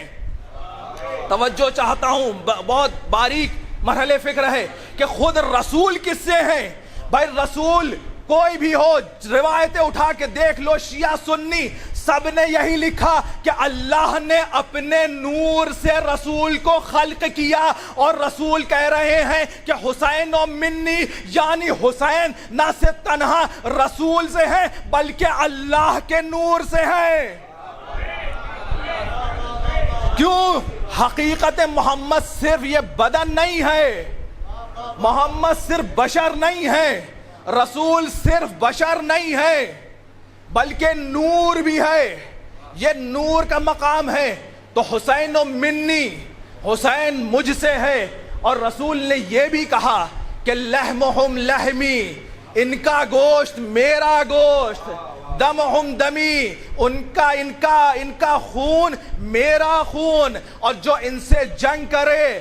توجہ چاہتا ہوں، بہت باریک مرحلے فکر ہے کہ خود رسول کس سے ہیں۔ بھائی رسول کوئی بھی ہو، روایتیں اٹھا کے دیکھ لو، شیعہ سنی سب نے یہی لکھا کہ اللہ نے اپنے نور سے رسول کو خلق کیا، اور رسول کہہ رہے ہیں کہ حسین و منی، یعنی حسین نہ صرف تنہا رسول سے ہے بلکہ اللہ کے نور سے ہے۔ کیوں؟ حقیقت محمد صرف یہ بدن نہیں ہے، محمد صرف بشر نہیں ہے، رسول صرف بشر نہیں ہے، بلکہ نور بھی ہے، یہ نور کا مقام ہے۔ تو حسین و منی، حسین مجھ سے ہے، اور رسول نے یہ بھی کہا کہ لحمہم لحمی، ان کا گوشت میرا گوشت، دمہم دمی، ان کا خون میرا خون، اور جو ان سے جنگ کرے،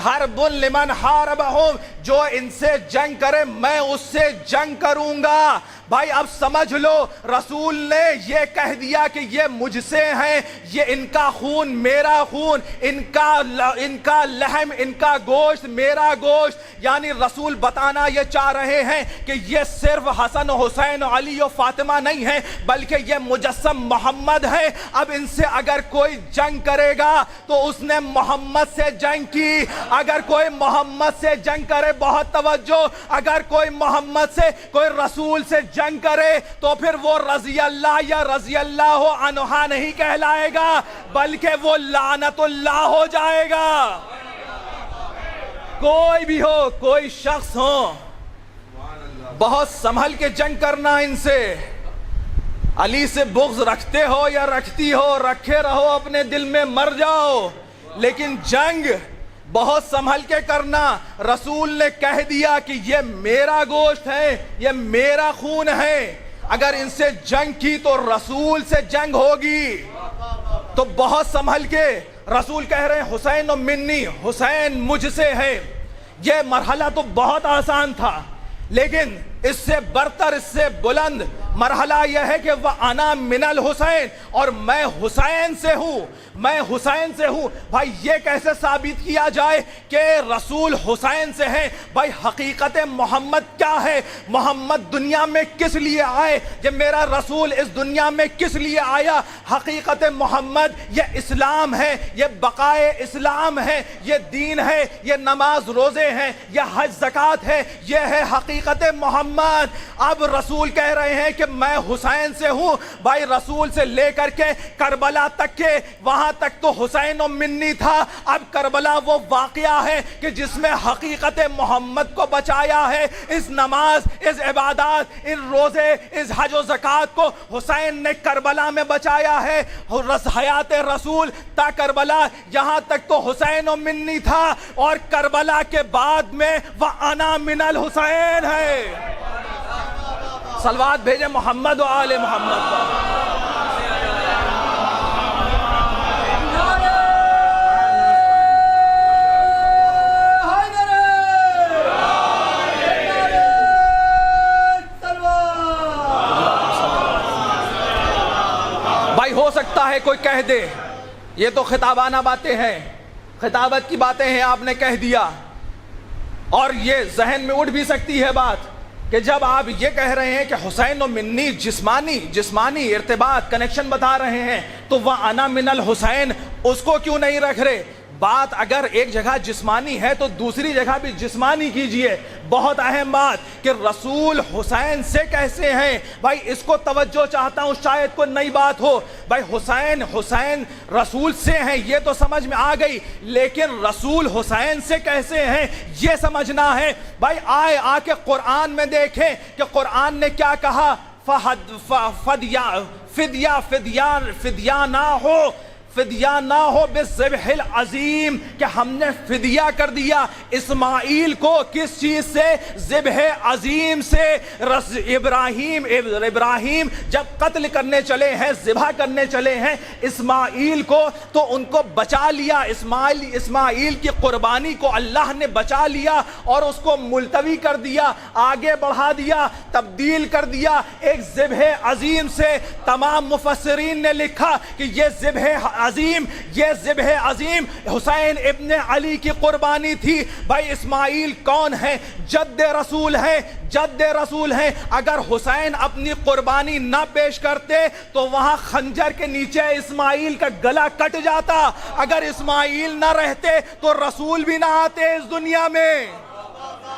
حرب لمن حاربہم، جو ان سے جنگ کرے میں اس سے جنگ کروں گا۔ بھائی اب سمجھ لو، رسول نے یہ کہہ دیا کہ یہ مجھ سے ہیں، یہ ان کا خون میرا خون، ان کا لحم، ان کا گوشت میرا گوشت، یعنی رسول بتانا یہ چاہ رہے ہیں کہ یہ صرف حسن و حسین و علی و فاطمہ نہیں ہے، بلکہ یہ مجسم محمد ہے۔ اب ان سے اگر کوئی جنگ کرے گا تو اس نے محمد سے جنگ کی۔ اگر کوئی محمد سے جنگ کرے، بہت توجہ، اگر کوئی محمد سے، کوئی رسول سے جنگ کرے تو پھر وہ رضی اللہ یا رضی اللہ عنہ نہیں کہلائے گا، بلکہ وہ لعنت اللہ ہو جائے گا۔ کوئی بھی ہو، کوئی شخص ہو، بہت سنبھل کے جنگ کرنا ان سے۔ علی سے بغض رکھتے ہو یا رکھتی ہو، رکھے رہو اپنے دل میں، مر جاؤ، لیکن جنگ بہت سنبھل کے کرنا۔ رسول نے کہہ دیا کہ یہ میرا گوشت ہے، یہ میرا خون ہے، اگر ان سے جنگ کی تو رسول سے جنگ ہوگی۔ تو بہت سنبھل کے رسول کہہ رہے ہیں حسین و منی، حسین مجھ سے ہے۔ یہ مرحلہ تو بہت آسان تھا، لیکن اس سے برتر، اس سے بلند مرحلہ یہ ہے کہ وہ انا من الحسین، اور میں حسین سے ہوں، میں حسین سے ہوں۔ بھائی یہ کیسے ثابت کیا جائے کہ رسول حسین سے ہیں؟ بھائی حقیقت محمد کیا ہے؟ محمد دنیا میں کس لیے آئے؟ یہ میرا رسول اس دنیا میں کس لیے آیا؟ حقیقت محمد یہ اسلام ہے، یہ بقائے اسلام ہے، یہ دین ہے، یہ نماز روزے ہیں، یہ حج زکوٰۃ ہے، یہ ہے حقیقت محمد۔ اب رسول کہہ رہے ہیں کہ میں حسین سے ہوں۔ بھائی رسول سے لے کر کے کربلا تک کے، وہاں تک تو حسین و منی تھا، اب کربلا وہ واقعہ ہے کہ جس میں حقیقت محمد کو بچایا ہے۔ اس نماز، اس عبادات، ان روزے، اس حج و زکوٰۃ کو حسین نے کربلا میں بچایا ہے۔ حیات رسول تا کربلا، یہاں تک تو حسین و منی تھا، اور کربلا کے بعد میں وَأَنَا مِنَ الْحُسَيْن ہے۔ صلوات بھیجے محمد و آل محمد پر۔ بھائی ہو سکتا ہے کوئی کہہ دے یہ تو خطابانہ باتیں ہیں، خطابت کی باتیں ہیں، آپ نے کہہ دیا، اور یہ ذہن میں اٹھ بھی سکتی ہے بات کہ جب آپ یہ کہہ رہے ہیں کہ حسین و منی جسمانی ارتباط کنیکشن بتا رہے ہیں، تو وَأَنَا مِنَ الْحُسَيْن اس کو کیوں نہیں رکھ رہے؟ بات اگر ایک جگہ جسمانی ہے تو دوسری جگہ بھی جسمانی کیجئے۔ بہت اہم بات کہ رسول حسین سے کیسے ہیں؟ بھائی اس کو توجہ چاہتا ہوں، شاید کوئی نئی بات ہو۔ بھائی حسین رسول سے ہیں یہ تو سمجھ میں آ گئی، لیکن رسول حسین سے کیسے ہیں یہ سمجھنا ہے۔ بھائی آ کے قرآن میں دیکھیں کہ قرآن نے کیا کہا، فدیہ نہ ہو بالذبح العظیم، کہ ہم نے فدیہ کر دیا اسماعیل کو کس چیز سے؟ ذبح عظیم سے۔ ابراہیم جب قتل کرنے چلے ہیں، ذبح کرنے چلے ہیں اسماعیل کو، تو ان کو بچا لیا، اسماعیل کی قربانی کو اللہ نے بچا لیا اور اس کو ملتوی کر دیا، آگے بڑھا دیا، تبدیل کر دیا ایک ذبح عظیم سے۔ تمام مفسرین نے لکھا کہ یہ ذبح عظیم حسین ابن علی کی قربانی تھی۔ بھائی اسماعیل کون ہے؟ جد رسول ہیں۔ اگر حسین اپنی قربانی نہ پیش کرتے تو وہاں خنجر کے نیچے اسماعیل کا گلا کٹ جاتا۔ اگر اسماعیل نہ رہتے تو رسول بھی نہ آتے اس دنیا میں۔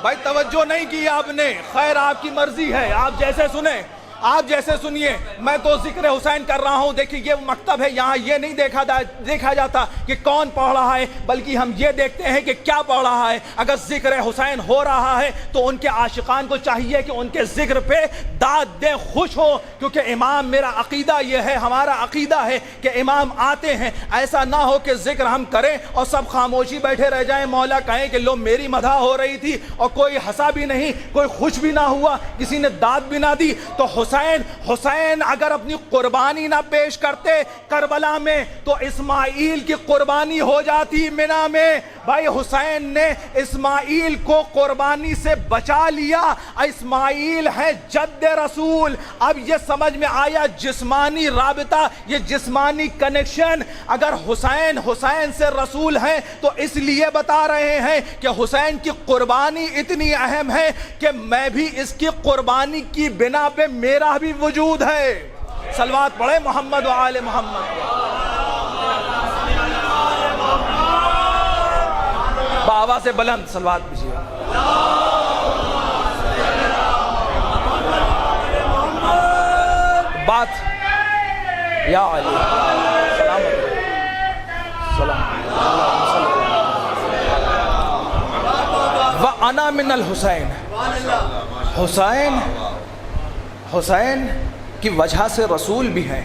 بھائی توجہ نہیں کی آپ نے، خیر آپ کی مرضی ہے، آپ جیسے سنیں، آپ جیسے سنیے۔ میں تو ذکر حسین کر رہا ہوں۔ دیکھیں یہ مکتب ہے، یہاں یہ نہیں دیکھا جاتا کہ کون پڑھ رہا ہے، بلکہ ہم یہ دیکھتے ہیں کہ کیا پڑھ رہا ہے۔ اگر ذکر حسین ہو رہا ہے تو ان کے عاشقان کو چاہیے کہ ان کے ذکر پہ داد دیں، خوش ہو، کیونکہ امام، میرا عقیدہ یہ ہے، ہمارا عقیدہ ہے کہ امام آتے ہیں۔ ایسا نہ ہو کہ ذکر ہم کریں اور سب خاموشی بیٹھے رہ جائیں، مولا کہیں کہ لو میری مدح ہو رہی تھی اور کوئی ہنسا بھی نہیں، کوئی خوش بھی نہ ہوا، کسی نے داد بھی نہ دی۔ تو حسین اگر اپنی قربانی نہ پیش کرتے کربلا میں تو اسماعیل کی قربانی ہو جاتی منا میں۔ بھائی حسین نے اسماعیل کو قربانی سے بچا لیا۔ اسماعیل ہے جد رسول۔ اب یہ سمجھ میں آیا جسمانی رابطہ، یہ جسمانی کنیکشن۔ اگر حسین سے رسول ہیں تو اس لیے بتا رہے ہیں کہ حسین کی قربانی اتنی اہم ہے کہ میں بھی اس کی قربانی کی بنا پہ میرا بھی وجود ہے۔ صلوات پڑھے محمد و آل محمد۔ بآواز سے بلند صلوات بھیجیے۔ بات یا علی سلام وَأَنَا مِنَ الْحُسَيْن۔ حسین کی وجہ سے رسول بھی ہیں،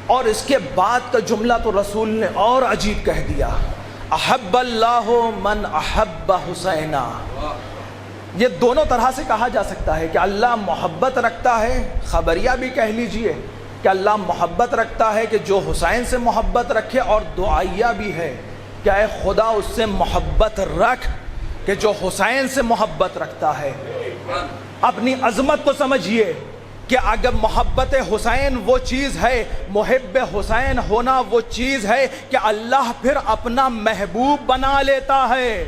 اور اس کے بعد کا جملہ تو رسول نے اور عجیب کہہ دیا، احب اللہ من احب حسینا۔ یہ دونوں طرح سے کہا جا سکتا ہے کہ اللہ محبت رکھتا ہے، خبریہ بھی کہہ لیجئے کہ اللہ محبت رکھتا ہے کہ جو حسین سے محبت رکھے، اور دعائیہ بھی ہے کہ اے خدا اس سے محبت رکھ کہ جو حسین سے محبت رکھتا ہے۔ اپنی عظمت کو سمجھیے کہ اگر محبت حسین وہ چیز ہے، محب حسین ہونا وہ چیز ہے کہ اللہ پھر اپنا محبوب بنا لیتا ہے۔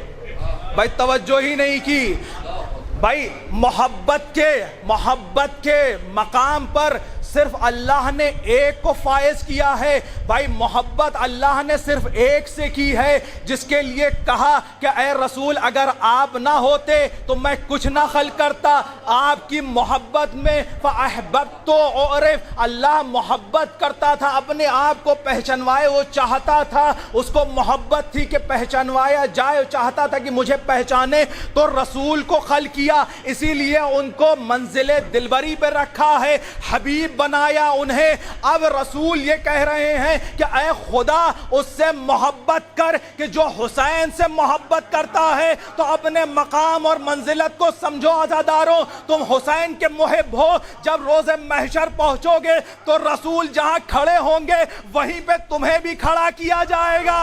بھائی توجہ ہی نہیں کی۔ بھائی محبت کے مقام پر صرف اللہ نے ایک کو فائز کیا ہے۔ بھائی محبت اللہ نے صرف ایک سے کی ہے، جس کے لیے کہا کہ اے رسول اگر آپ نہ ہوتے تو میں کچھ نہ خلق کرتا، آپ کی محبت میں فَأَحْبَبْتُ أُعْرِفْ، اللہ محبت کرتا تھا، اپنے آپ کو پہچنوائے، وہ چاہتا تھا، اس کو محبت تھی کہ پہچنوایا جائے، چاہتا تھا کہ مجھے پہچانے، تو رسول کو خلق کیا، اسی لیے ان کو منزل دلبری پہ رکھا ہے، حبیب بنایا انہیں۔ اب رسول یہ کہہ رہے ہیں کہ اے خدا اس سے محبت کر کہ جو حسین سے محبت کرتا ہے، تو اپنے مقام اور منزلت کو سمجھو عزاداروں، تم حسین کے محب ہو، جب روز محشر پہنچو گے تو رسول جہاں کھڑے ہوں گے وہیں پہ تمہیں بھی کھڑا کیا جائے گا،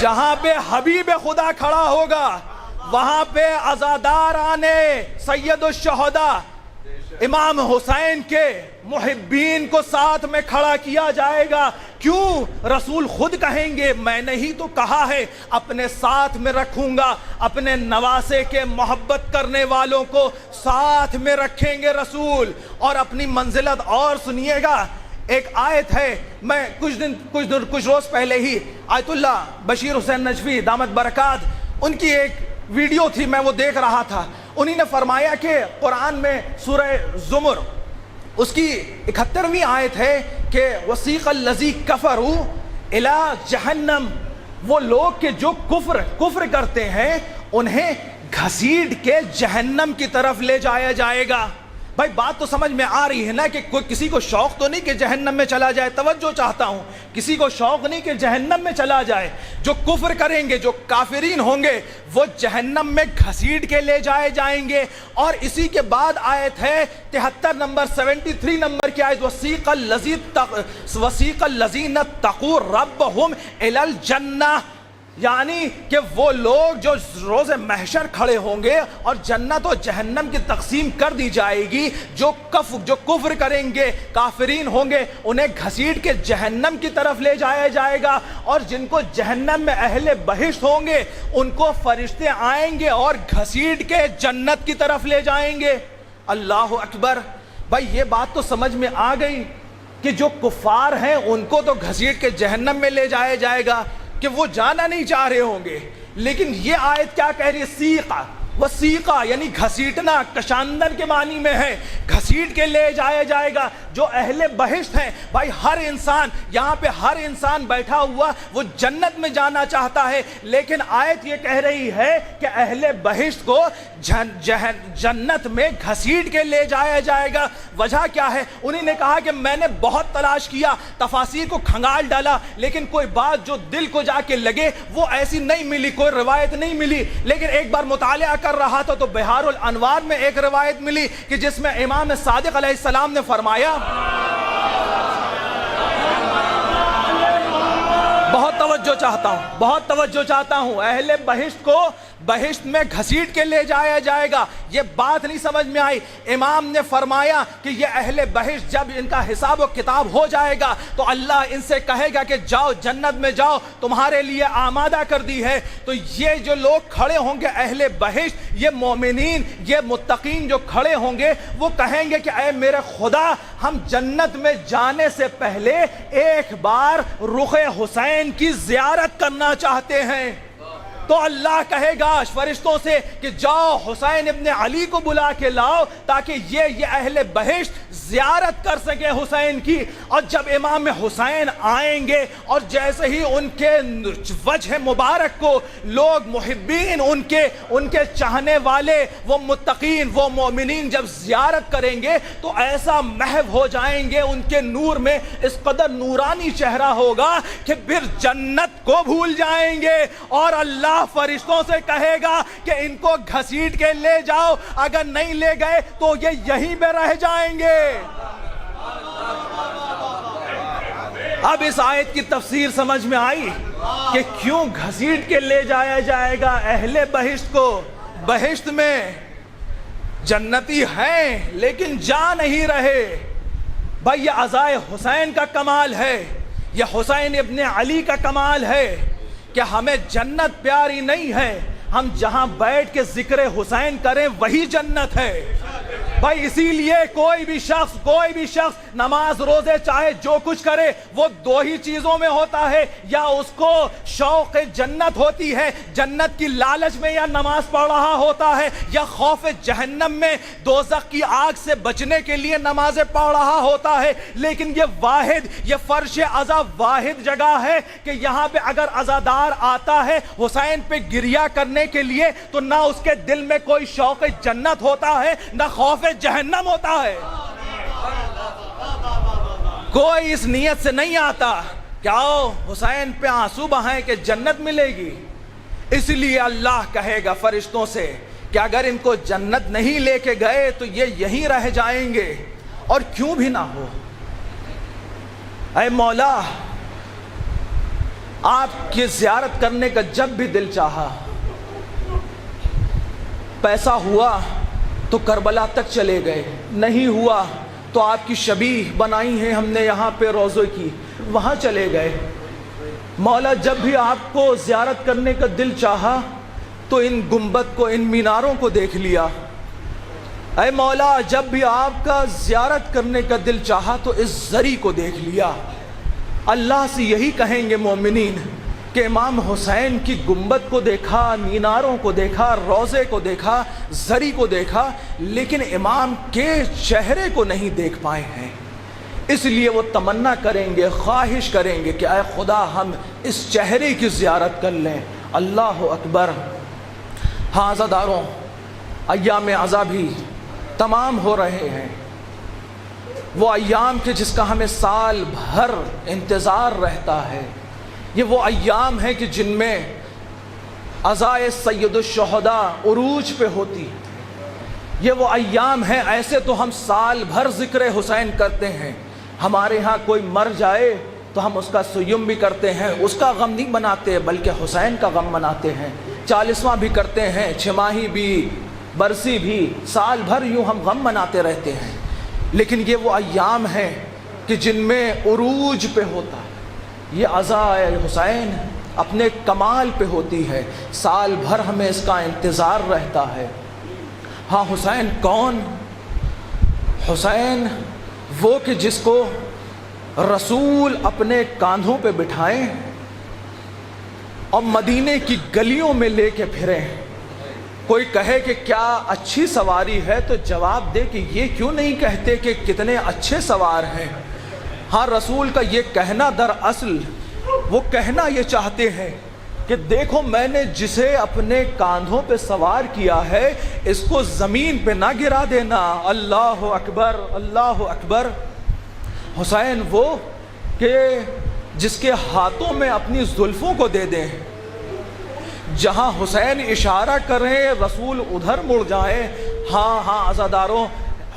جہاں پہ حبیب خدا کھڑا ہوگا وہاں پہ عزاداران سید الشہداء امام حسین کے محبین کو ساتھ میں کھڑا کیا جائے گا۔ کیوں؟ رسول خود کہیں گے میں نے ہی تو کہا ہے اپنے ساتھ میں رکھوں گا، اپنے نواسے کے محبت کرنے والوں کو ساتھ میں رکھیں گے رسول۔ اور اپنی منزلت اور سنیے گا، ایک آیت ہے، میں کچھ روز پہلے ہی آیت اللہ بشیر حسین نجفی دامت برکات ان کی ایک ویڈیو تھی، میں وہ دیکھ رہا تھا، انہی نے فرمایا کہ قرآن میں سورہ زمر اس کی 71ویں آیت ہے کہ وَسِيقَ الَّذِي كَفَرُوا إِلَىٰ جَهَنَّمَ، وہ لوگ کہ جو کفر کرتے ہیں انہیں گھسیٹ کے جہنم کی طرف لے جایا جائے گا۔ بھائی بات تو سمجھ میں آ رہی ہے نا کہ کسی کو شوق تو نہیں کہ جہنم میں چلا جائے، توجہ چاہتا ہوں، کسی کو شوق نہیں کہ جہنم میں چلا جائے۔ جو کفر کریں گے، جو کافرین ہوں گے، وہ جہنم میں گھسیٹ کے لے جائے جائیں گے۔ اور اسی کے بعد آیت ہے 73 نمبر 73 نمبر کی آیت وَسِيقَ الَّذِينَ اتَّقُوا رَبَّهُمْ إِلَى الْجَنَّةِ، یعنی کہ وہ لوگ جو روز محشر کھڑے ہوں گے اور جنت و جہنم کی تقسیم کر دی جائے گی، جو کفر کریں گے، کافرین ہوں گے، انہیں گھسیٹ کے جہنم کی طرف لے جایا جائے گا، اور جن کو جہنم میں اہل بہشت ہوں گے ان کو فرشتے آئیں گے اور گھسیٹ کے جنت کی طرف لے جائیں گے۔ اللہ اکبر۔ بھائی یہ بات تو سمجھ میں آ گئی کہ جو کفار ہیں ان کو تو گھسیٹ کے جہنم میں لے جایا جائے گا کہ وہ جانا نہیں چاہ رہے ہوں گے، لیکن یہ آیت کیا کہہ رہی ہے؟ سیقہ، وسیقہ یعنی گھسیٹنا، کشاندن کے معنی میں ہے، گھسیٹ کے لے جایا جائے گا۔ جو اہل بہشت ہیں، بھائی ہر انسان یہاں پہ ہر انسان بیٹھا ہوا وہ جنت میں جانا چاہتا ہے، لیکن آیت یہ کہہ رہی ہے کہ اہل بہشت کو جنت میں گھسیٹ کے لے جایا جائے گا۔ وجہ کیا ہے؟ انہی نے کہا کہ میں نے بہت تلاش کیا، تفاسیر کو کھنگال ڈالا، لیکن کوئی بات جو دل کو جا کے لگے وہ ایسی نہیں ملی، کوئی روایت نہیں ملی۔ لیکن ایک بار مطالعہ کر رہا تھا تو بہار الانوار میں ایک روایت ملی کہ جس میں امام صادق علیہ السلام نے فرمایا، بہت توجہ چاہتا ہوں، اہل بہشت کو بہشت میں گھسیٹ کے لے جایا جائے گا۔ یہ بات نہیں سمجھ میں آئی؟ امام نے فرمایا کہ یہ اہل بہشت جب ان کا حساب و کتاب ہو جائے گا تو اللہ ان سے کہے گا کہ جاؤ جنت میں جاؤ، تمہارے لیے آمادہ کر دی ہے۔ تو یہ جو لوگ کھڑے ہوں گے اہل بہشت، یہ مومنین، یہ متقین جو کھڑے ہوں گے، وہ کہیں گے کہ اے میرے خدا، ہم جنت میں جانے سے پہلے ایک بار رخ حسین کی زیارت کرنا چاہتے ہیں۔ تو اللہ کہے گا فرشتوں سے کہ جاؤ حسین ابن علی کو بلا کے لاؤ تاکہ یہ اہل بہشت زیارت کر سکے حسین کی۔ اور جب امام حسین آئیں گے اور جیسے ہی ان کے وجہ مبارک کو لوگ محبین، ان کے چاہنے والے، وہ متقین، وہ مومنین جب زیارت کریں گے تو ایسا محو ہو جائیں گے ان کے نور میں، اس قدر نورانی چہرہ ہوگا کہ پھر جنت کو بھول جائیں گے۔ اور اللہ فرشتوں سے کہے گا کہ ان کو گھسیٹ کے لے جاؤ، اگر نہیں لے گئے تو یہ یہیں پہ رہ جائیں گے۔ اب اس آیت کی تفسیر سمجھ میں آئی کہ کیوں گھسیٹ کے لے جایا جائے گا اہل بہشت کو بہشت میں جنتی ہیں لیکن جا نہیں رہے. بھائی یہ عزائے حسین کا کمال ہے, یہ حسین ابن علی کا کمال ہے کہ ہمیں جنت پیاری نہیں ہے, ہم جہاں بیٹھ کے ذکر حسین کریں وہی جنت ہے. بھائی اسی لیے کوئی بھی شخص نماز روزے چاہے جو کچھ کرے وہ دو ہی چیزوں میں ہوتا ہے, یا اس کو شوق جنت ہوتی ہے, جنت کی لالچ میں یا نماز پڑھ رہا ہوتا ہے, یا خوف جہنم میں دوزخ کی آگ سے بچنے کے لیے نمازیں پڑھ رہا ہوتا ہے. لیکن یہ فرش عزا واحد جگہ ہے کہ یہاں پہ اگر عزادار آتا ہے حسین پہ گریہ کرنے کے لیے تو نہ اس کے دل میں کوئی شوق جنت ہوتا ہے نہ خوف جہنم ہوتا ہے. کوئی اس نیت سے نہیں آتا کہ آؤ حسین پہ آنسو بہائیں کہ جنت ملے گی. اس لیے اللہ کہے گا فرشتوں سے کہ اگر ان کو جنت نہیں لے کے گئے تو یہ یہیں رہ جائیں گے, اور کیوں بھی نہ ہو. اے مولا, آپ کی زیارت کرنے کا جب بھی دل چاہا, پیسہ ہوا تو کربلا تک چلے گئے, نہیں ہوا تو آپ کی شبیہ بنائی ہے ہم نے یہاں پہ روضے کی, وہاں چلے گئے. مولا جب بھی آپ کو زیارت کرنے کا دل چاہا تو ان گنبد کو, ان میناروں کو دیکھ لیا. اے مولا جب بھی آپ کا زیارت کرنے کا دل چاہا تو اس زری کو دیکھ لیا. اللہ سے یہی کہیں گے مومنین کہ امام حسین کی گنبد کو دیکھا, میناروں کو دیکھا, روضے کو دیکھا, زری کو دیکھا, لیکن امام کے چہرے کو نہیں دیکھ پائے ہیں. اس لیے وہ تمنا کریں گے, خواہش کریں گے کہ اے خدا ہم اس چہرے کی زیارت کر لیں. اللہ اکبر. ہاں عزاداروں, ایام عزا بھی تمام ہو رہے ہیں, وہ ایام کے جس کا ہمیں سال بھر انتظار رہتا ہے. یہ وہ ایام ہیں کہ جن میں عزائے سید الشہداء عروج پہ ہوتی. یہ وہ ایام ہیں, ایسے تو ہم سال بھر ذکر حسین کرتے ہیں. ہمارے ہاں کوئی مر جائے تو ہم اس کا سیم بھی کرتے ہیں, اس کا غم نہیں مناتے بلکہ حسین کا غم مناتے ہیں. 40واں بھی کرتے ہیں, 6 ماہی بھی, برسی بھی, سال بھر یوں ہم غم مناتے رہتے ہیں. لیکن یہ وہ ایام ہیں کہ جن میں عروج پہ ہوتا ہے. یہ عزائے حسین اپنے کمال پہ ہوتی ہے, سال بھر ہمیں اس کا انتظار رہتا ہے. ہاں حسین کون؟ حسین وہ کہ جس کو رسول اپنے کاندھوں پہ بٹھائیں اور مدینے کی گلیوں میں لے کے پھریں. کوئی کہے کہ کیا اچھی سواری ہے تو جواب دے کہ یہ کیوں نہیں کہتے کہ کتنے اچھے سوار ہیں. ہاں رسول کا یہ کہنا دراصل وہ کہنا یہ چاہتے ہیں کہ دیکھو میں نے جسے اپنے کاندھوں پہ سوار کیا ہے اس کو زمین پہ نہ گرا دینا. اللہ اکبر, اللہ اکبر. حسین وہ کہ جس کے ہاتھوں میں اپنی زلفوں کو دے دیں, جہاں حسین اشارہ کریں رسول ادھر مڑ جائیں. ہاں عزاداروں,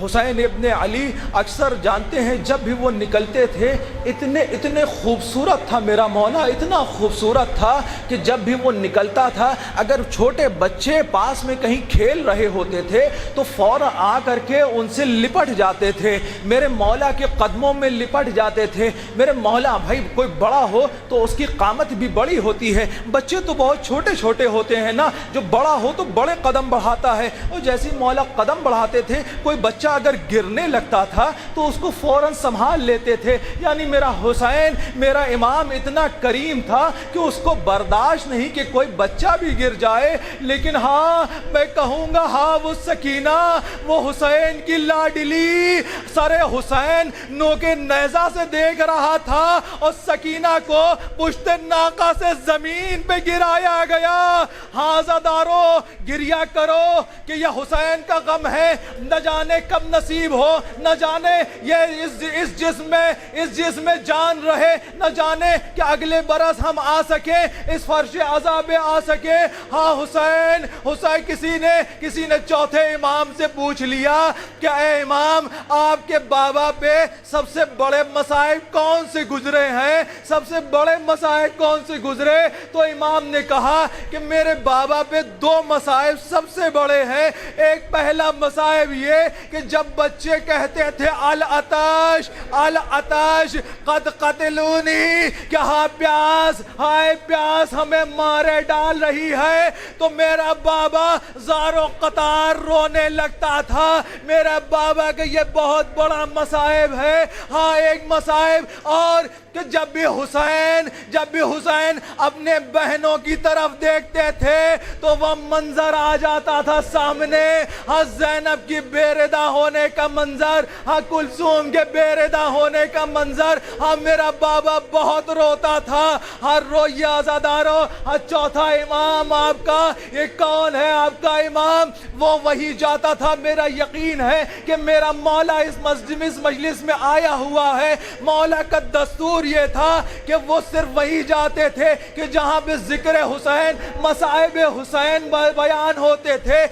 حسین ابن علی اکثر جانتے ہیں جب بھی وہ نکلتے تھے اتنے خوبصورت تھا میرا مولا, اتنا خوبصورت تھا کہ جب بھی وہ نکلتا تھا اگر چھوٹے بچے پاس میں کہیں کھیل رہے ہوتے تھے تو فوراً آ کر کے ان سے لپٹ جاتے تھے, میرے مولا کے قدموں میں لپٹ جاتے تھے. میرے مولا, بھائی کوئی بڑا ہو تو اس کی قامت بھی بڑی ہوتی ہے, بچے تو بہت چھوٹے چھوٹے ہوتے ہیں نا, جو بڑا ہو تو بڑے قدم بڑھاتا ہے. اور جیسے مولا قدم بڑھاتے تھے کوئی بچہ اگر گرنے لگتا تھا تو اس کو فوراً سنبھال لیتے تھے. یعنی میرا حسین, میرا امام اتنا کریم تھا کہ اس کو برداشت نہیں کہ کوئی بچہ بھی گر جائے. لیکن ہاں میں کہوں گا, ہاں وہ سکینہ, وہ حسین کی لاڈلی سر حسین نوکے نیزہ سے دیکھ رہا تھا اور سکینہ کو پشت ناقہ سے زمین پہ گرایا گیا. ہاں عزادارو گریہ کرو کہ یہ حسین کا غم ہے, نہ جانے کب نصیب ہو، نہ جانے یہ اس جسم میں جان رہے، نہ جانے کہ اگلے برس ہم آ سکیں، اس فرش عذاب میں آ سکے۔ ہاں حسین کسی نے چوتھے امام سے پوچھ لیا کہ اے امام، آپ کے بابا پہ سب سے بڑے مصائب کون سے گزرے ہیں، سب سے بڑے مصائب کون سے گزرے؟ تو امام نے کہا کہ میرے بابا پہ دو مصائب سب سے بڑے ہیں۔ ایک پہلا مصائب یہ کہ جب بچے کہتے تھے العطش العطش قد قتلونی، کہ ہاں پیاس، ہائے پیاس ہمیں مارے ڈال رہی ہے، تو میرا بابا زاروں قطار رونے لگتا تھا۔ میرا بابا کہ یہ بہت بڑا مصائب ہے۔ ہاں ایک مصائب اور کہ جب بھی حسین اپنے بہنوں کی طرف دیکھتے تھے تو وہ منظر آ جاتا تھا سامنے، ہاں زینب کی بے ردا ہونے کا منظر، ہاں کلثوم کے بے ردا ہونے کا منظر، ہاں میرا بابا بہت روتا تھا۔ ہاں رویہ آزادارو، ہاں چوتھا امام آپ کا، یہ کون ہے آپ کا امام؟ وہ وہی جاتا تھا۔ میرا یقین ہے کہ میرا مولا اس مجلس میں آیا ہوا ہے، مولا کا دستور یہ تھا کہ وہ صرف وہی جاتے تھے کہ جہاں پہ ذکر حسین، مصائب حسین بیان ہوتے تھے۔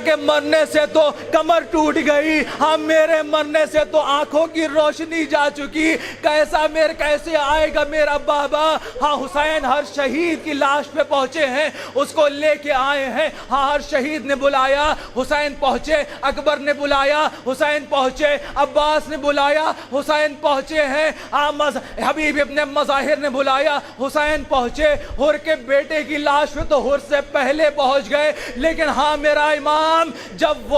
کہ مرنے سے تو کمر ٹوٹ گئی، ہاں میرے مرنے سے تو آنکھوں کی روشنی جا چکی، کیسے آئے گا میرا بابا؟ ہاں حسین ہر شہید کی لاش پہ پہنچے ہیں، اس کو لے کے آئے ہیں۔ ہاں ہر شہید نے بلایا، حسین پہنچے، اکبر نے بلایا، حسین پہنچے، عباس نے بلایا، حسین پہنچے ہیں۔ حبیب ابن مظاہر نے بلایا، حسین پہنچے۔ حر کے بیٹے کی لاش پہ تو حر سے پہلے پہنچ گئے، لیکن ہاں میرا امام جب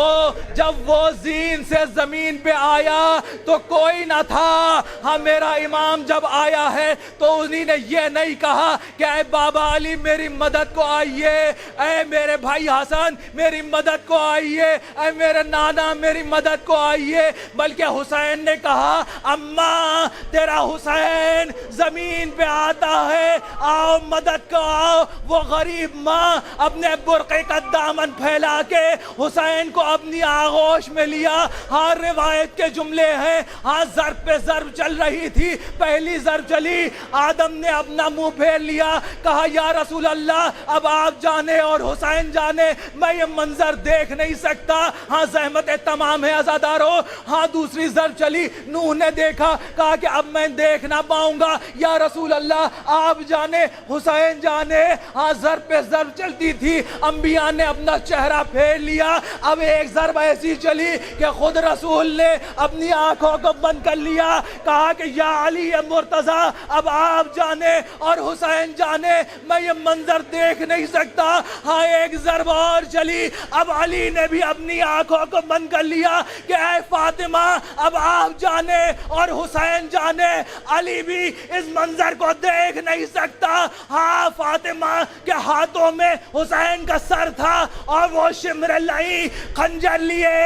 وہ زین سے زمین پہ آیا تو کوئی نہ تھا۔ ہاں میرا امام جب آیا ہے تو انہی نے یہ نہیں کہا کہ اے بابا علی میری مدد کو آئیے، اے میرے بھائی حسن میری مدد کو آئیے، اے میرے نانا میری مدد کو آئیے، بلکہ حسین نے کہا اماں تیرا حسین زمین پہ آتا ہے، آؤ مدد کو آؤ۔ وہ غریب ماں اپنے برقعے کا دامن پھیلا کے حسین کو اپنی آغوش میں لیا۔ ہاں روایت کے جملے ہیں، ہاں ضرب پہ ضرب چل رہی تھی۔ پہلی ضرب چلی، آدم نے اپنا منہ پھیر لیا، کہا یا رسول اللہ اب آپ جانے اور حسین جانے، میں یہ منظر دیکھ نہیں سکتا، ہاں زحمت تمام ہے عزادارو۔ ہاں دوسری ضرب چلی، نوح نے دیکھا، کہا کہ اب میں دیکھ نہ پاؤں گا، یا رسول اللہ آپ جانے حسین جانے۔ ہاں ضرب پہ ضرب چلتی تھی، انبیاء نے اپنا چہرہ پھیر لیا۔ اب ایک ضرب ایسی چلی کہ خود رسول نے اپنی آنکھوں کو بند کر لیا، کہا کہ یا علی مرتضیٰ اب آپ جانے اور حسین جانے، میں یہ منظر دیکھ نہیں سکتا۔ ہاں ایک ضرب اور چلی، اب علی نے بھی اپنی آنکھوں کو بند کر لیا کہ اے فاطمہ اب آپ جانے اور حسین جانے، علی بھی اس منظر کو دیکھ نہیں سکتا۔ ہاں فاطمہ کے ہاتھوں میں حسین کا سر تھا اور وہ شمر لائی خنجر لیے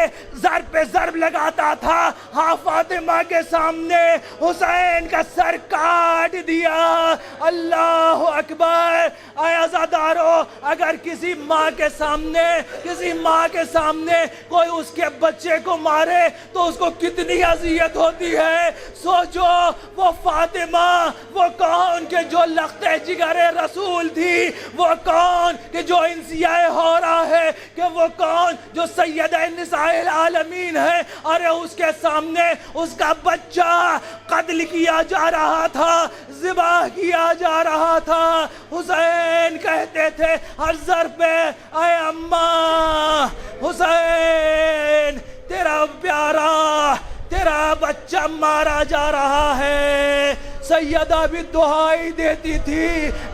ضرب پہ ضرب لگاتا تھا۔ ہاں فاطمہ کے سامنے حسین کا سر کاٹ دیا۔ اللہ اکبر۔ اے عزادارو، اگر کسی ماں کے سامنے کوئی اس کے بچے کو مارے تو اس کو کتنی اذیت ہوتی ہے۔ سوچو وہ فاطمہ، وہ کون کہ جو لختے جگر رسول تھی، وہ کون کہ جو انسیاء ہو رہا ہے، کہ وہ کون جو سیدہ نساء العالمین ہے، ارے اس کے سامنے اس کا بچہ قتل کیا جا رہا تھا، ذبح کیا جا رہا تھا۔ حسین کہتے تھے ہر ضرب پہ اے اماں حسین تیرا پیارا، تیرا بچہ مارا جا رہا ہے۔ سیدہ بھی دعائی دیتی تھی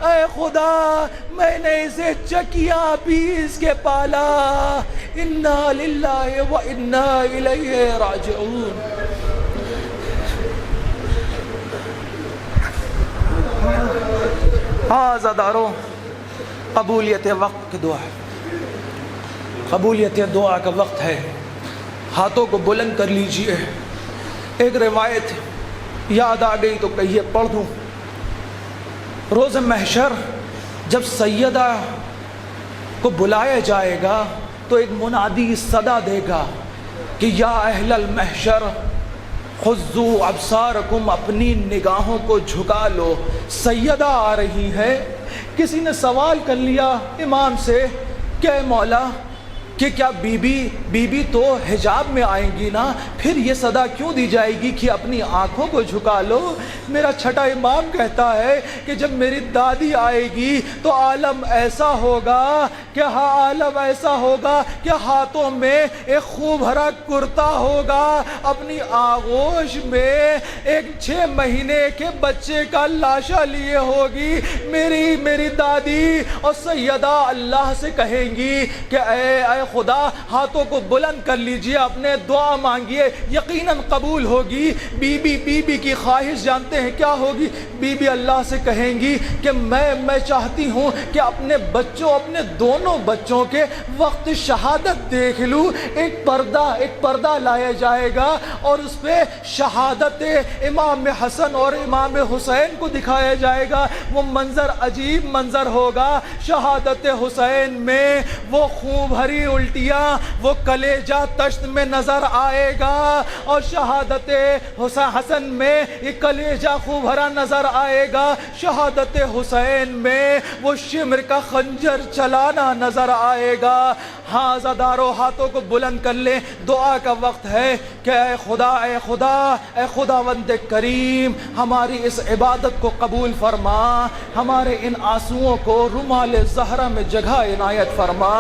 اے خدا میں نے اسے چکیا پیس کے پالا، انا للہ و انا الیہ راجعون۔ ہاں عزادارو، قبولیت وقت کی دعا، قبولیت دعا کا وقت ہے۔ ہاتھوں کو بلند کر لیجئے۔ ایک روایت یاد آ گئی تو کہیے پڑھ دوں۔ روز محشر جب سیدہ کو بلایا جائے گا تو ایک منادی صدا دے گا کہ یا اہل المحشر خذوا ابصارکم، اپنی نگاہوں کو جھکا لو، سیدہ آ رہی ہے۔ کسی نے سوال کر لیا امام سے کہ اے مولا کہ کیا بی بی تو حجاب میں آئیں گی نا، پھر یہ صدا کیوں دی جائے گی کہ اپنی آنکھوں کو جھکا لو؟ میرا چھٹا امام کہتا ہے کہ جب میری دادی آئے گی تو عالم ایسا ہوگا کہ عالم ایسا ہوگا کہ ہاتھوں میں ایک خوب بھرا کرتا ہوگا، اپنی آغوش میں ایک 6 مہینے کے بچے کا لاشا لیے ہوگی۔ میری دادی اور سیدہ اللہ سے کہیں گی کہ اے خدا، ہاتھوں کو بلند کر لیجئے، اپنے دعا مانگیے، یقیناً قبول ہوگی۔ بی بی کی خواہش جانتے ہیں کیا ہوگی؟ بی بی اللہ سے کہیں گی کہ میں چاہتی ہوں کہ اپنے دونوں بچوں کے وقت شہادت دیکھ لوں۔ ایک پردہ لایا جائے گا اور اس پہ شہادت امام حسن اور امام حسین کو دکھایا جائے گا۔ وہ منظر عجیب منظر ہوگا۔ شہادت حسین میں وہ خون بھری الٹیاں، وہ کلیجہ تشت میں نظر آئے گا، اور شہادت حسن میں یہ کلیجہ خوب بھرا نظر آئے گا۔ شہادت حسین میں وہ شمر کا خنجر چلانا نظر آئے گا۔ ہاں زدارو، ہاتھوں کو بلند کر لیں، دعا کا وقت ہے کہ اے خداوند کریم، ہماری اس عبادت کو قبول فرما، ہمارے ان آنسوؤں کو رمال زہرا میں جگہ عنایت فرما،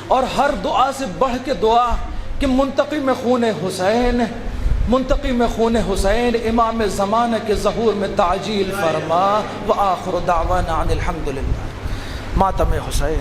اور ہر دعا سے بڑھ کے دعا کہ منتقم خون حسین امام زمانہ کے ظہور میں تعجیل فرما۔ وآخر دعوانا ان الحمدللہ۔ ماتم حسین۔